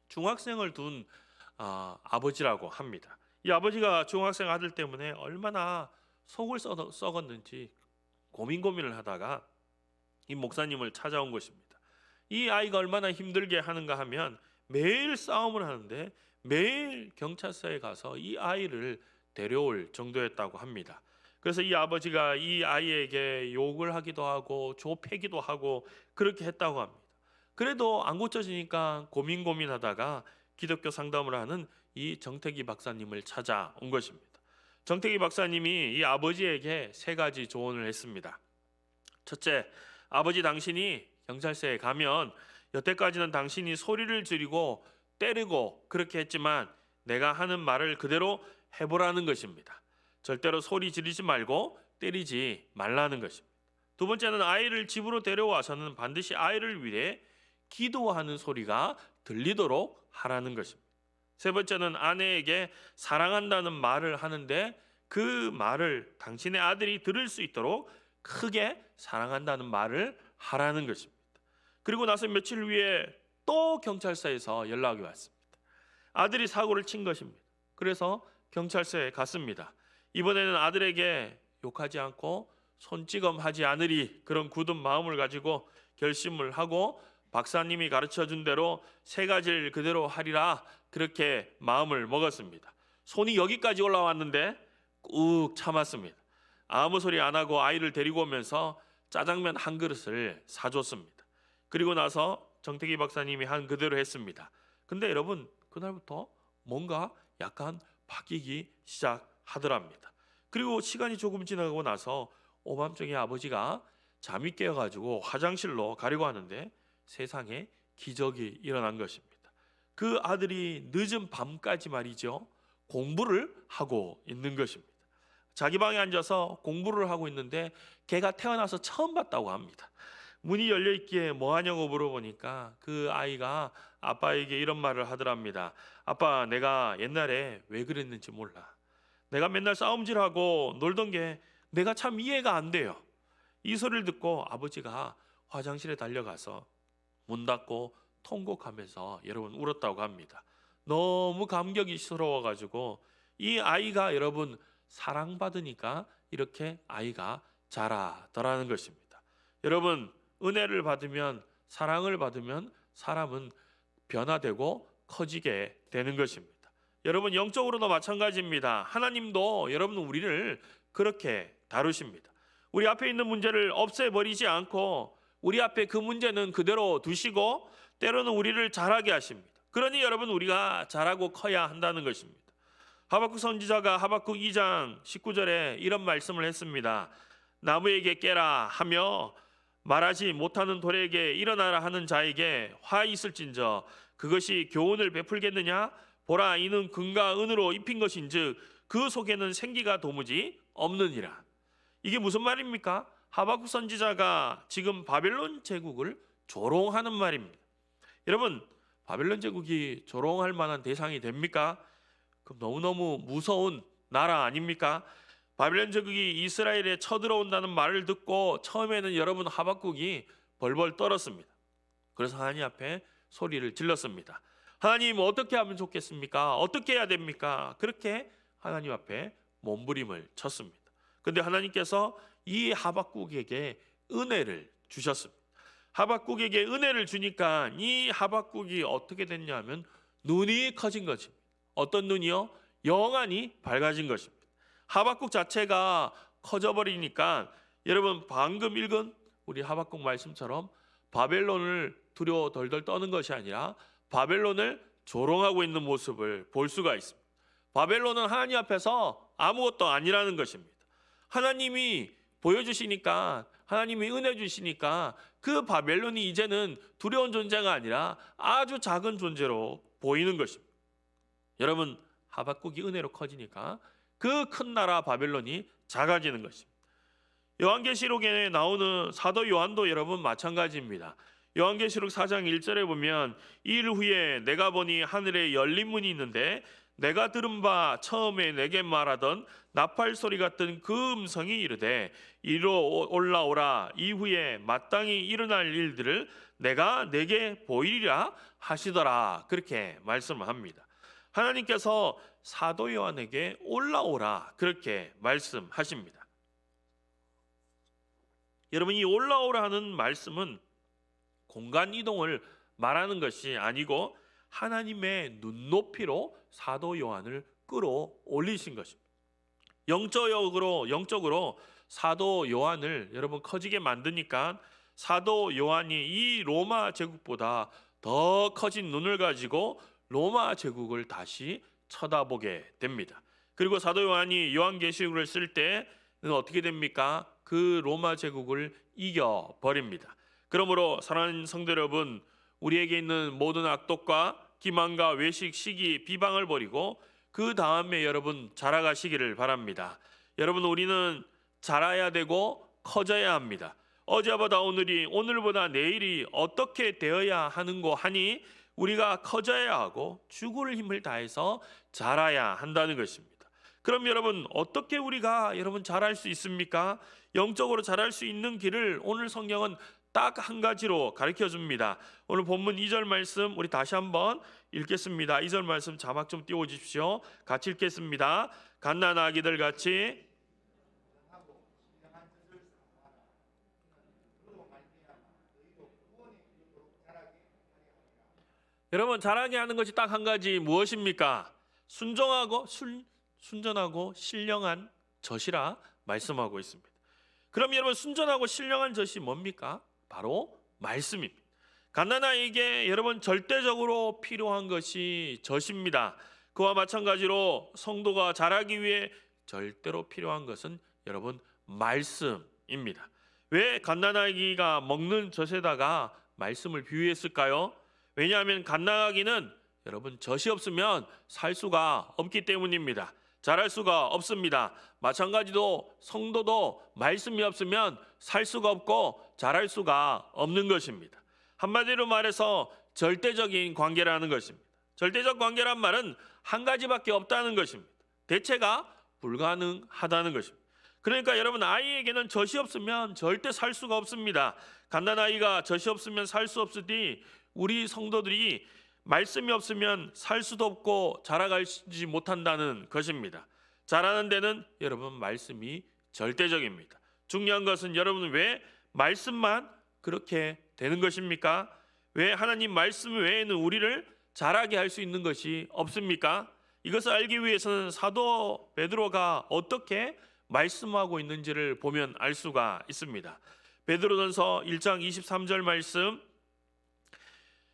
중학생을 둔 아버지라고 합니다. 이 아버지가 중학생 아들 때문에 얼마나 속을 썩었는지 고민을 하다가 이 목사님을 찾아온 것입니다. 이 아이가 얼마나 힘들게 하는가 하면 매일 싸움을 하는데 매일 경찰서에 가서 이 아이를 데려올 정도였다고 합니다. 그래서 이 아버지가 이 아이에게 욕을 하기도 하고 조패기도 하고 그렇게 했다고 합니다. 그래도 안 고쳐지니까 고민하다가 기독교 상담을 하는 이 정태기 박사님을 찾아온 것입니다. 정태기 박사님이 이 아버지에게 세 가지 조언을 했습니다. 첫째, 아버지 당신이 경찰서에 가면 여태까지는 당신이 소리를 지르고 때리고 그렇게 했지만 내가 하는 말을 그대로 해보라는 것입니다. 절대로 소리 지르지 말고 때리지 말라는 것입니다. 두 번째는 아이를 집으로 데려와서는 반드시 아이를 위해 기도하는 소리가 들리도록 하라는 것입니다. 세 번째는 아내에게 사랑한다는 말을 하는데 그 말을 당신의 아들이 들을 수 있도록 크게 사랑한다는 말을 하라는 것입니다. 그리고 나서 며칠 후에 또 경찰서에서 연락이 왔습니다. 아들이 사고를 친 것입니다. 그래서 경찰서에 갔습니다. 이번에는 아들에게 욕하지 않고 손찌검하지 않으리 그런 굳은 마음을 가지고 결심을 하고 박사님이 가르쳐준 대로 세 가지를 그대로 하리라 그렇게 마음을 먹었습니다. 손이 여기까지 올라왔는데 꾹 참았습니다. 아무 소리 안 하고 아이를 데리고 오면서 짜장면 한 그릇을 사줬습니다. 그리고 나서 정태기 박사님이 한 그대로 했습니다. 근데 여러분 그날부터 뭔가 약간 바뀌기 시작하더랍니다. 그리고 시간이 조금 지나고 나서 오밤중에 아버지가 잠이 깨어가지고 화장실로 가려고 하는데 세상에 기적이 일어난 것입니다. 그 아들이 늦은 밤까지 말이죠, 공부를 하고 있는 것입니다. 자기 방에 앉아서 공부를 하고 있는데 걔가 태어나서 처음 봤다고 합니다. 문이 열려 있기에 뭐 하냐고 물어보니까 그 아이가 아빠에게 이런 말을 하더랍니다. 아빠, 내가 옛날에 왜 그랬는지 몰라. 내가 맨날 싸움질하고 놀던 게 내가 참 이해가 안 돼요. 이 소리를 듣고 아버지가 화장실에 달려가서 문 닫고 통곡하면서 여러분 울었다고 합니다. 너무 감격스러워가지고 이 아이가 여러분 사랑받으니까 이렇게 아이가 자라더라는 것입니다. 여러분 은혜를 받으면, 사랑을 받으면 사람은 변화되고 커지게 되는 것입니다. 여러분 영적으로도 마찬가지입니다. 하나님도 여러분 우리를 그렇게 다루십니다. 우리 앞에 있는 문제를 없애버리지 않고 우리 앞에 그 문제는 그대로 두시고 때로는 우리를 자라게 하십니다. 그러니 여러분 우리가 자라고 커야 한다는 것입니다. 하박국 선지자가 하박국 2장 19절에 이런 말씀을 했습니다. 나무에게 깨라 하며 말하지 못하는 돌에게 일어나라 하는 자에게 화 있을진저 그것이 교훈을 베풀겠느냐? 보라, 이는 금과 은으로 입힌 것인즉 그 속에는 생기가 도무지 없느니라. 이게 무슨 말입니까? 하박국 선지자가 지금 바벨론 제국을 조롱하는 말입니다. 여러분 바벨론 제국이 조롱할 만한 대상이 됩니까? 그럼 너무너무 무서운 나라 아닙니까? 바벨론 제국이 이스라엘에 쳐들어온다는 말을 듣고 처음에는 여러분 하박국이 벌벌 떨었습니다. 그래서 하나님 앞에 소리를 질렀습니다. 하나님 어떻게 하면 좋겠습니까? 어떻게 해야 됩니까? 그렇게 하나님 앞에 몸부림을 쳤습니다. 근데 하나님께서 이 하박국에게 은혜를 주셨습니다. 하박국에게 은혜를 주니까 이 하박국이 어떻게 됐냐면 눈이 커진 것입니다. 어떤 눈이요? 영안이 밝아진 것입니다. 하박국 자체가 커져버리니까 여러분 방금 읽은 우리 하박국 말씀처럼 바벨론을 두려워 덜덜 떠는 것이 아니라 바벨론을 조롱하고 있는 모습을 볼 수가 있습니다. 바벨론은 하나님 앞에서 아무것도 아니라는 것입니다. 하나님이 보여주시니까, 하나님이 은혜 주시니까 그 바벨론이 이제는 두려운 존재가 아니라 아주 작은 존재로 보이는 것입니다. 여러분 하박국이 은혜로 커지니까 그 큰 나라 바벨론이 작아지는 것입니다. 요한계시록에 나오는 사도 요한도 여러분 마찬가지입니다. 요한계시록 4장 1절에 보면 이일 후에 내가 보니 하늘에 열린 문이 있는데 내가 들은 바 처음에 내게 말하던 나팔 소리 같은 그 음성이 이르되 이리로 올라오라. 이후에 마땅히 일어날 일들을 내가 내게 보이리라 하시더라. 그렇게 말씀합니다. 하나님께서 사도 요한에게 올라오라 그렇게 말씀하십니다. 여러분 이 올라오라 하는 말씀은 공간 이동을 말하는 것이 아니고 하나님의 눈높이로 사도 요한을 끌어올리신 것입니다. 영적으로 사도 요한을 여러분 커지게 만드니까 사도 요한이 이 로마 제국보다 더 커진 눈을 가지고 로마 제국을 다시 쳐다보게 됩니다. 그리고 사도 요한이 요한계시록을 쓸 때는 어떻게 됩니까? 그 로마 제국을 이겨버립니다. 그러므로 사랑하는 성도 여러분, 우리에게 있는 모든 악독과 기만과 외식, 시기, 비방을 버리고 그 다음에 여러분 자라가시기를 바랍니다. 여러분 우리는 자라야 되고 커져야 합니다. 어제보다 오늘이, 오늘보다 내일이 어떻게 되어야 하는고 하니 우리가 커져야 하고 죽을 힘을 다해서 자라야 한다는 것입니다. 그럼 여러분 어떻게 우리가 여러분 자랄 수 있습니까? 영적으로 자랄 수 있는 길을 오늘 성경은 딱 한 가지로 가르쳐 줍니다. 오늘 본문 2절 말씀 우리 다시 한번 읽겠습니다. 2절 말씀 자막 좀 띄워 주십시오. 같이 읽겠습니다. 갓난 아기들 같이 여러분 자라게 하는 것이 딱 한 가지 무엇입니까? 순전하고 신령한 젖이라 말씀하고 있습니다. 그럼 여러분 순전하고 신령한 젖이 뭡니까? 바로 말씀입니다. 갓난아이에게 여러분 절대적으로 필요한 것이 젖입니다. 그와 마찬가지로 성도가 자라기 위해 절대로 필요한 것은 여러분 말씀입니다. 왜 갓난아기가 먹는 젖에다가 말씀을 비유했을까요? 왜냐하면 갓난아기는 여러분 젖이 없으면 살 수가 없기 때문입니다. 자랄 수가 없습니다. 마찬가지로 성도도 말씀이 없으면 살 수가 없고 자랄 수가 없는 것입니다. 한마디로 말해서 절대적인 관계라는 것입니다. 절대적 관계란 말은 한 가지밖에 없다는 것입니다. 대체가 불가능하다는 것입니다. 그러니까 여러분 아이에게는 젖이 없으면 절대 살 수가 없습니다. 갓난아이가 젖이 없으면 살 수 없으니 우리 성도들이 말씀이 없으면 살 수도 없고 자라가지 못한다는 것입니다. 자라는 데는 여러분 말씀이 절대적입니다. 중요한 것은 여러분 왜 말씀만 그렇게 되는 것입니까? 왜 하나님 말씀 외에는 우리를 자라게 할 수 있는 것이 없습니까? 이것을 알기 위해서는 사도 베드로가 어떻게 말씀하고 있는지를 보면 알 수가 있습니다. 베드로전서 1장 23절 말씀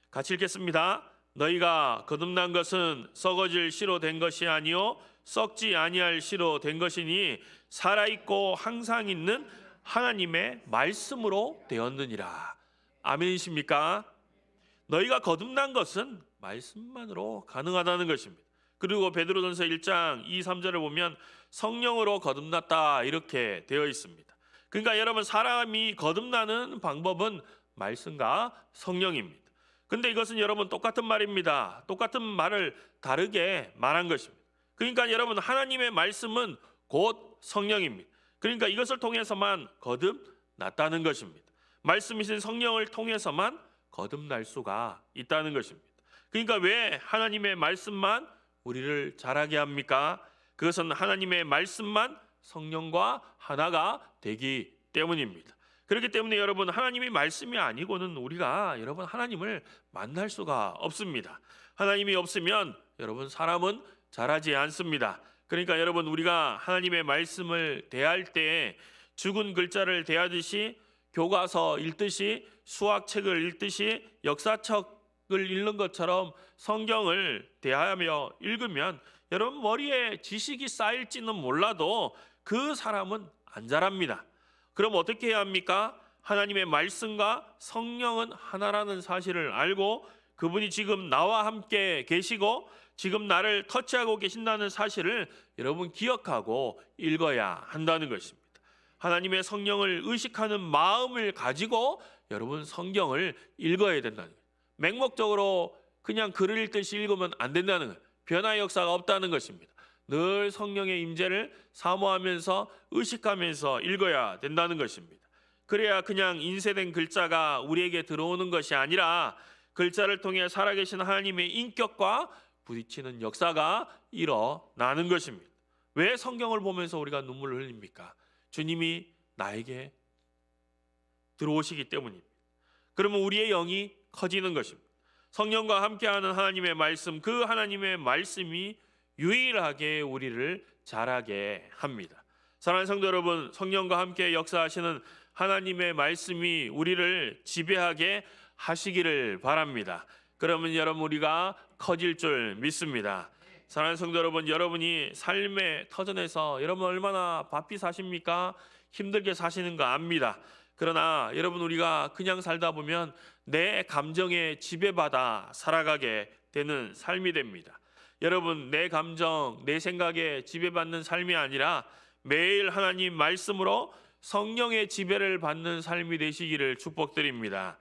같이 읽겠습니다. 너희가 거듭난 것은 썩어질 씨로 된 것이 아니요 썩지 아니할 씨로 된 것이니 살아있고 항상 있는 하나님의 말씀으로 되었느니라. 아멘이십니까? 너희가 거듭난 것은 말씀만으로 가능하다는 것입니다. 그리고 베드로전서 1장 2, 3절을 보면 성령으로 거듭났다 이렇게 되어 있습니다. 그러니까 여러분 사람이 거듭나는 방법은 말씀과 성령입니다. 근데 이것은 여러분 똑같은 말입니다. 똑같은 말을 다르게 말한 것입니다. 그러니까 여러분 하나님의 말씀은 곧 성령입니다. 그러니까 이것을 통해서만 거듭났다는 것입니다. 말씀이신 성령을 통해서만 거듭날 수가 있다는 것입니다. 그러니까 왜 하나님의 말씀만 우리를 자라게 합니까? 그것은 하나님의 말씀만 성령과 하나가 되기 때문입니다. 그렇기 때문에 여러분 하나님이 말씀이 아니고는 우리가 여러분 하나님을 만날 수가 없습니다. 하나님이 없으면 여러분 사람은 자라지 않습니다. 그러니까 여러분 우리가 하나님의 말씀을 대할 때 죽은 글자를 대하듯이 교과서 읽듯이 수학책을 읽듯이 역사책을 읽는 것처럼 성경을 대하며 읽으면 여러분 머리에 지식이 쌓일지는 몰라도 그 사람은 안 자랍니다. 그럼 어떻게 해야 합니까? 하나님의 말씀과 성령은 하나라는 사실을 알고 그분이 지금 나와 함께 계시고 지금 나를 터치하고 계신다는 사실을 여러분 기억하고 읽어야 한다는 것입니다. 하나님의 성령을 의식하는 마음을 가지고 여러분 성경을 읽어야 된다는 거예요. 맹목적으로 그냥 글을 읽듯이 읽으면 안 된다는 거예요. 변화의 역사가 없다는 것입니다. 늘 성령의 임재를 사모하면서 의식하면서 읽어야 된다는 것입니다. 그래야 그냥 인쇄된 글자가 우리에게 들어오는 것이 아니라 글자를 통해 살아계신 하나님의 인격과 부딪히는 역사가 일어나는 것입니다. 왜 성경을 보면서 우리가 눈물을 흘립니까? 주님이 나에게 들어오시기 때문입니다. 그러면 우리의 영이 커지는 것입니다. 성령과 함께하는 하나님의 말씀, 그 하나님의 말씀이 유일하게 우리를 자라게 합니다. 사랑하는 성도 여러분, 성령과 함께 역사하시는 하나님의 말씀이 우리를 지배하게 하시기를 바랍니다. 그러면 여러분 우리가 커질 줄 믿습니다. 사랑하는 성도 여러분, 여러분이 삶의 터전에서 여러분 얼마나 바삐 사십니까? 힘들게 사시는 거 압니다. 그러나 여러분 우리가 그냥 살다 보면 내 감정에 지배받아 살아가게 되는 삶이 됩니다. 여러분 내 감정, 내 생각에 지배받는 삶이 아니라 매일 하나님 말씀으로 성령의 지배를 받는 삶이 되시기를 축복드립니다.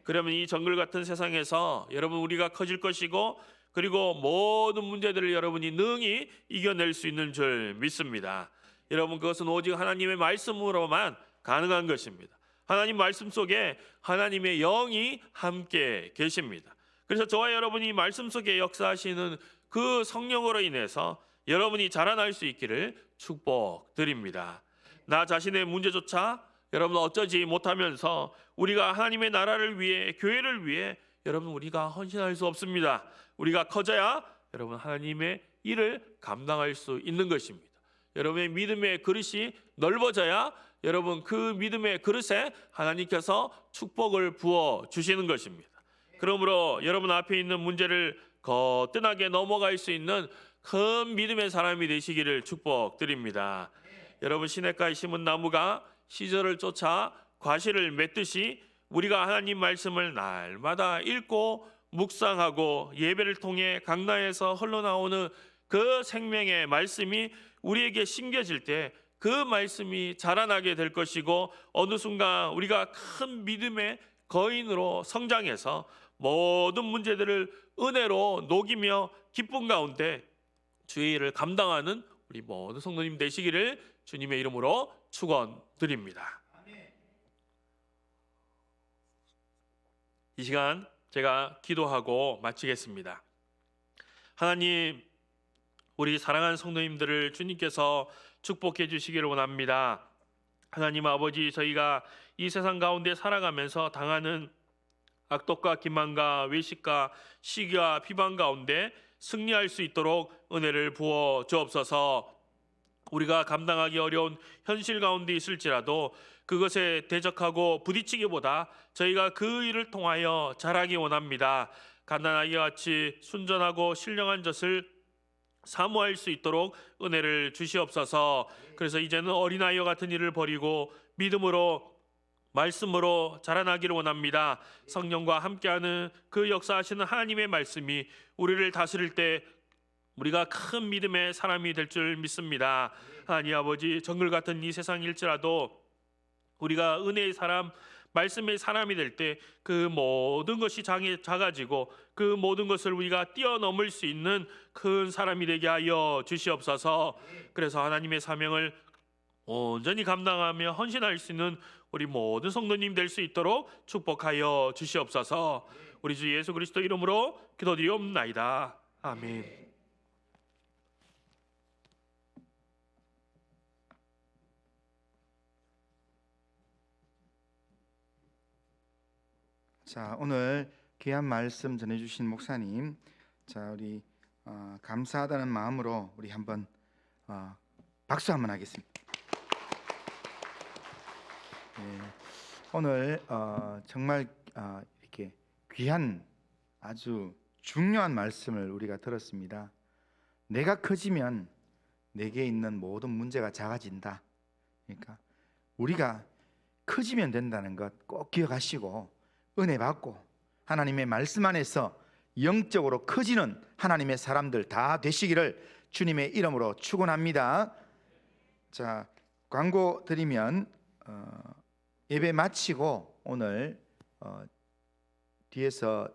그러면 이 정글 같은 세상에서 여러분 우리가 커질 것이고 그리고 모든 문제들을 여러분이 능히 이겨낼 수 있는 줄 믿습니다. 여러분 그것은 오직 하나님의 말씀으로만 가능한 것입니다. 하나님 말씀 속에 하나님의 영이 함께 계십니다. 그래서 저와 여러분이 말씀 속에 역사하시는 그 성령으로 인해서 여러분이 자라날 수 있기를 축복드립니다. 나 자신의 문제조차 여러분 어쩌지 못하면서 우리가 하나님의 나라를 위해 교회를 위해 여러분 우리가 헌신할 수 없습니다. 우리가 커져야 여러분 하나님의 일을 감당할 수 있는 것입니다. 여러분의 믿음의 그릇이 넓어져야 여러분 그 믿음의 그릇에 하나님께서 축복을 부어 주시는 것입니다. 그러므로 여러분 앞에 있는 문제를 거뜬하게 넘어갈 수 있는 큰 믿음의 사람이 되시기를 축복드립니다. 여러분 시냇가에 심은 나무가 시절을 쫓아 과실을 맺듯이 우리가 하나님 말씀을 날마다 읽고 묵상하고 예배를 통해 강단에서 흘러나오는 그 생명의 말씀이 우리에게 심겨질 때 그 말씀이 자라나게 될 것이고 어느 순간 우리가 큰 믿음의 거인으로 성장해서 모든 문제들을 은혜로 녹이며 기쁨 가운데 주의 일을 감당하는 우리 모든 성도님 되시기를 주님의 이름으로 축원드립니다. 이 시간 제가 기도하고 마치겠습니다. 하나님, 우리 사랑하는 성도님들을 주님께서 축복해 주시기를 원합니다. 하나님 아버지, 저희가 이 세상 가운데 살아가면서 당하는 악독과 기만과 외식과 시기와 비방 가운데 승리할 수 있도록 은혜를 부어 주옵소서. 우리가 감당하기 어려운 현실 가운데 있을지라도 그것에 대적하고 부딪히기보다 저희가 그 일을 통하여 자라기 원합니다. 갓난아기 같이 순전하고 신령한 젖을 사모할 수 있도록 은혜를 주시옵소서. 그래서 이제는 어린아이와 같은 일을 버리고 믿음으로 말씀으로 자라나기를 원합니다. 성령과 함께하는 그 역사하시는 하나님의 말씀이 우리를 다스릴 때 우리가 큰 믿음의 사람이 될 줄 믿습니다. 하나님 아버지, 정글 같은 이 세상일지라도 우리가 은혜의 사람, 말씀의 사람이 될 때 그 모든 것이 작아지고 그 모든 것을 우리가 뛰어넘을 수 있는 큰 사람이 되게 하여 주시옵소서. 그래서 하나님의 사명을 온전히 감당하며 헌신할 수 있는 우리 모든 성도님 될 수 있도록 축복하여 주시옵소서. 우리 주 예수 그리스도 이름으로 기도드리옵나이다. 아멘. 자, 오늘 귀한 말씀 전해주신 목사님, 자 우리 감사하다는 마음으로 우리 한번 박수 한번 하겠습니다. 네, 오늘 정말 이렇게 귀한 아주 중요한 말씀을 우리가 들었습니다. 내가 커지면 내게 있는 모든 문제가 작아진다. 그러니까 우리가 커지면 된다는 것 꼭 기억하시고 은혜 받고 하나님의 말씀 안에서 영적으로 커지는 하나님의 사람들 다 되시기를 주님의 이름으로 축원합니다. 자, 광고 드리면 예배 마치고 오늘 뒤에서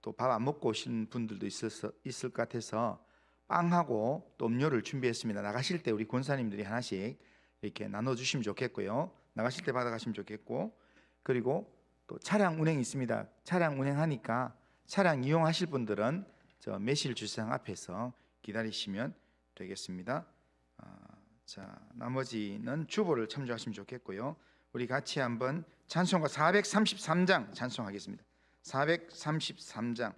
또 밥 안 먹고 오신 분들도 있을 것 같아서 빵하고 또 음료를 준비했습니다. 나가실 때 우리 권사님들이 하나씩 이렇게 나눠주시면 좋겠고요. 나가실 때 받아가시면 좋겠고, 그리고 또 차량 운행이 있습니다. 차량 운행하니까 차량 이용하실 분들은 저 매실 주차장 앞에서 기다리시면 되겠습니다. 자, 나머지는 주보를 참조하시면 좋겠고요. 우리 같이 한번 찬송가 433장 찬송하겠습니다. 433장.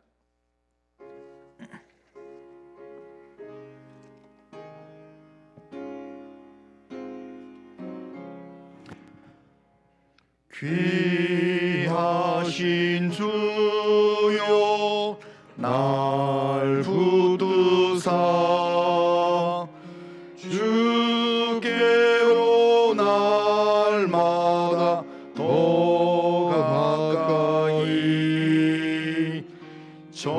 귀하신 주여 날 붙드사 주께로 날마다 더 가까이 저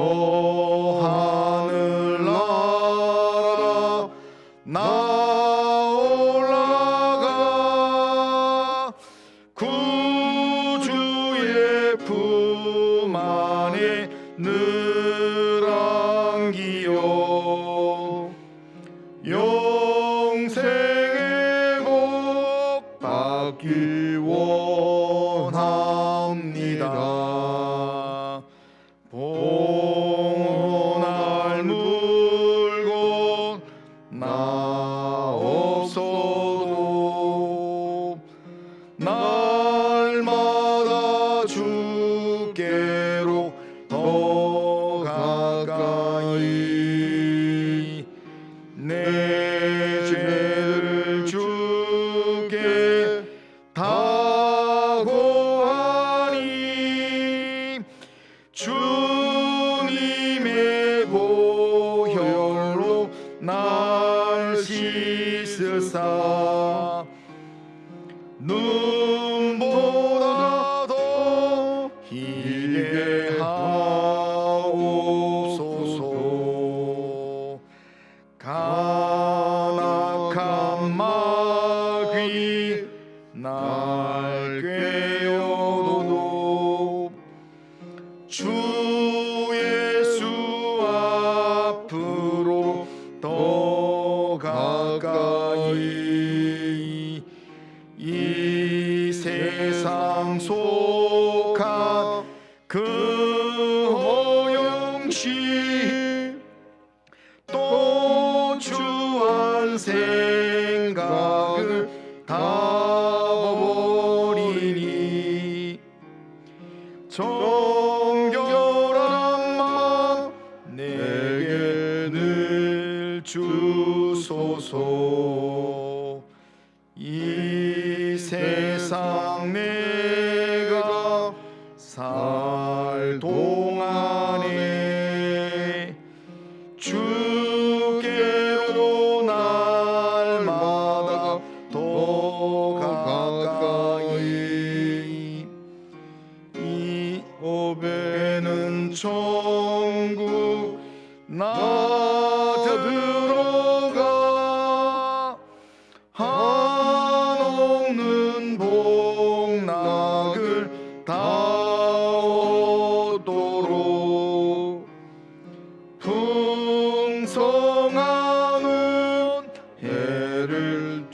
하늘나라 나 올라가 구주의 품 안에 늘 안기요 영생의 복 받기 원합니다. 봉헌할 물건 나 없어도 날마다 주께로 더 가까이 씻으사 눈보다 더 희게 하옵소서. 간악한 마귀 날 꾀어도 주 예수 앞으로 더 가까이 이 세상 속한 그 허영시 또 주한 생각을 다 버리니 정결한 마음 내게 늘 주소서. 이 세상 내가 살 동안에 주께로 날마다 더 가까이 이 오베는 천국 나 들어가 한없는 복락을 다 얻도록 풍성한 은혜를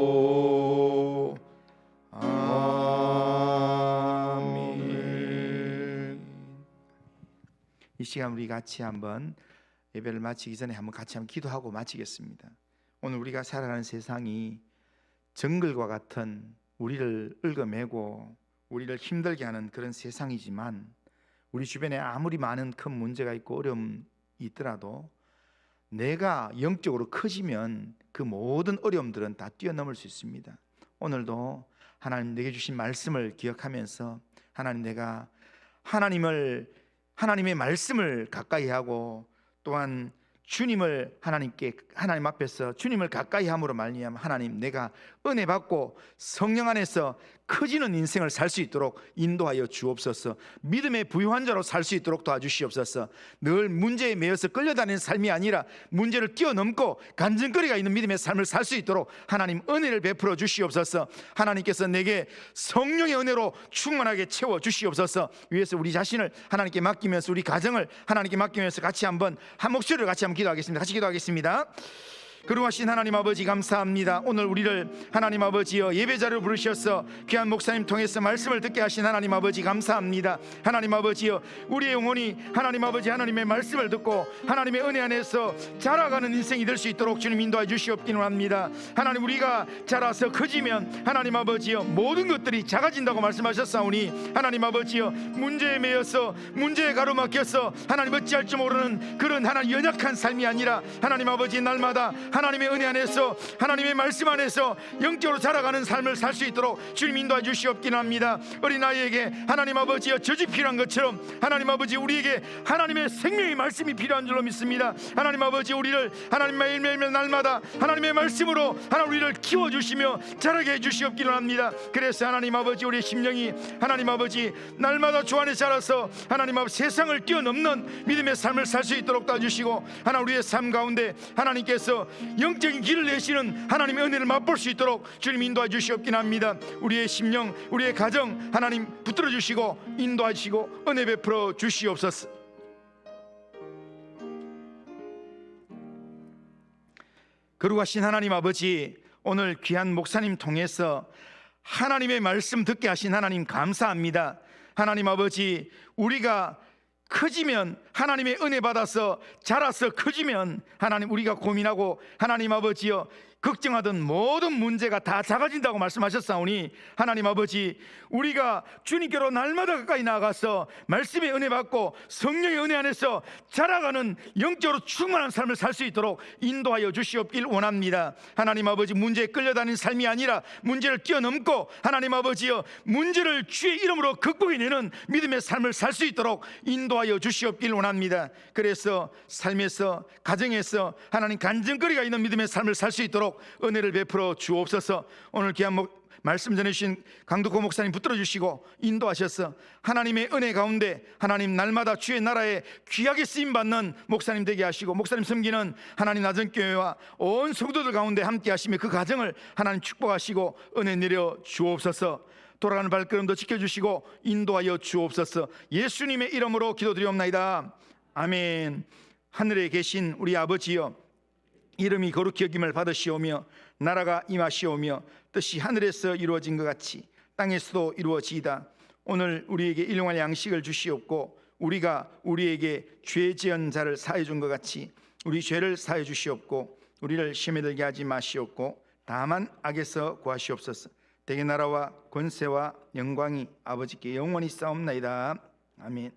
주옵소서. 아멘. 이 시간 우리 같이 한번 예배를 마치기 전에 한번 같이 한번 기도하고 마치겠습니다. 오늘 우리가 살아가는 세상이 정글과 같은 우리를 얽어매고 우리를 힘들게 하는 그런 세상이지만 우리 주변에 아무리 많은 큰 문제가 있고 어려움이 있더라도 내가 영적으로 커지면 그 모든 어려움들은 다 뛰어넘을 수 있습니다. 오늘도 하나님 내게 주신 말씀을 기억하면서 하나님 내가 하나님의 말씀을 가까이 하고 또한 하나님 앞에서 주님을 가까이 함으로 말미암아 하나님 내가 은혜 받고 성령 안에서 커지는 인생을 살 수 있도록 인도하여 주옵소서. 믿음의 부유한 자로 살 수 있도록 도와주시옵소서. 늘 문제에 매여서 끌려다니는 삶이 아니라 문제를 뛰어넘고 간증거리가 있는 믿음의 삶을 살 수 있도록 하나님 은혜를 베풀어 주시옵소서. 하나님께서 내게 성령의 은혜로 충만하게 채워 주시옵소서. 위에서 우리 자신을 하나님께 맡기면서 우리 가정을 하나님께 맡기면서 같이 한번 한 목소리로 같이 한번 기도하겠습니다. 같이 기도하겠습니다. 거룩하신 하나님 아버지 감사합니다. 오늘 우리를 하나님 아버지여 예배자로 부르셔서 귀한 목사님 통해서 말씀을 듣게 하신 하나님 아버지 감사합니다. 하나님 아버지여 우리의 영혼이 하나님 아버지 하나님의 말씀을 듣고 하나님의 은혜 안에서 자라가는 인생이 될 수 있도록 주님 인도해 주시옵기를 합니다. 하나님 우리가 자라서 커지면 하나님 아버지여 모든 것들이 작아진다고 말씀하셨사오니 하나님 아버지여 문제에 매여서 문제에 가로막혀서 하나님 어찌할 줄 모르는 그런 하나님 연약한 삶이 아니라 하나님 아버지 날마다 하나님의 은혜 안에서 하나님의 말씀 안에서 영적으로 자라가는 삶을 살 수 있도록 주님 인도해 주시옵기는 합니다. 어린아이에게 하나님 아버지여 젖이 필요한 것처럼 하나님 아버지 우리에게 하나님의 생명의 말씀이 필요한 줄로 믿습니다. 하나님 아버지 우리를 하나님 매일매일 날마다 하나님의 말씀으로 하나님 우리를 키워주시며 자라게 해주시옵기는 합니다. 그래서 하나님 아버지 우리의 심령이 하나님 아버지 날마다 주 안에 자라서 하나님 아버지 세상을 뛰어넘는 믿음의 삶을 살 수 있도록 도와주시고 하나님 우리의 삶 가운데 하나님께서 영적인 길을 내시는 하나님의 은혜를 맛볼 수 있도록 주님 인도해 주시옵긴 합니다. 우리의 심령 우리의 가정 하나님 붙들어 주시고 인도하시고 은혜 베풀어 주시옵소서. 거룩하신 하나님 아버지 오늘 귀한 목사님 통해서 하나님의 말씀 듣게 하신 하나님 감사합니다. 하나님 아버지 우리가 커지면 하나님의 은혜 받아서 자라서 커지면 하나님 우리가 고민하고 하나님 아버지여 걱정하던 모든 문제가 다 작아진다고 말씀하셨사오니 하나님 아버지, 우리가 주님께로 날마다 가까이 나아가서 말씀의 은혜 받고 성령의 은혜 안에서 자라가는 영적으로 충만한 삶을 살 수 있도록 인도하여 주시옵길 원합니다. 하나님 아버지, 문제에 끌려다니는 삶이 아니라 문제를 뛰어넘고 하나님 아버지여 문제를 주의 이름으로 극복해내는 믿음의 삶을 살 수 있도록 인도하여 주시옵길 원합니다. 그래서 삶에서, 가정에서 하나님 간증거리가 있는 믿음의 삶을 살 수 있도록 은혜를 베풀어 주옵소서. 오늘 귀한 말씀 전해주신 강두코 목사님 붙들어 주시고 인도하셔서 하나님의 은혜 가운데 하나님 날마다 주의 나라에 귀하게 쓰임받는 목사님 되게 하시고, 목사님 섬기는 하나님 나전교회와 온 성도들 가운데 함께 하시며 그 가정을 하나님 축복하시고 은혜 내려 주옵소서. 돌아가는 발걸음도 지켜주시고 인도하여 주옵소서. 예수님의 이름으로 기도드리옵나이다. 아멘. 하늘에 계신 우리 아버지여, 이름이 거룩히 여김을 받으시오며 나라가 임하시오며 뜻이 하늘에서 이루어진 것 같이 땅에서도 이루어지이다. 오늘 우리에게 일용할 양식을 주시옵고 우리가 우리에게 죄 지은 자를 사해 준 것 같이 우리 죄를 사해 주시옵고 우리를 시험에 들게 하지 마시옵고 다만 악에서 구하시옵소서. 대개 나라와 권세와 영광이 아버지께 영원히 싸움나이다. 아멘.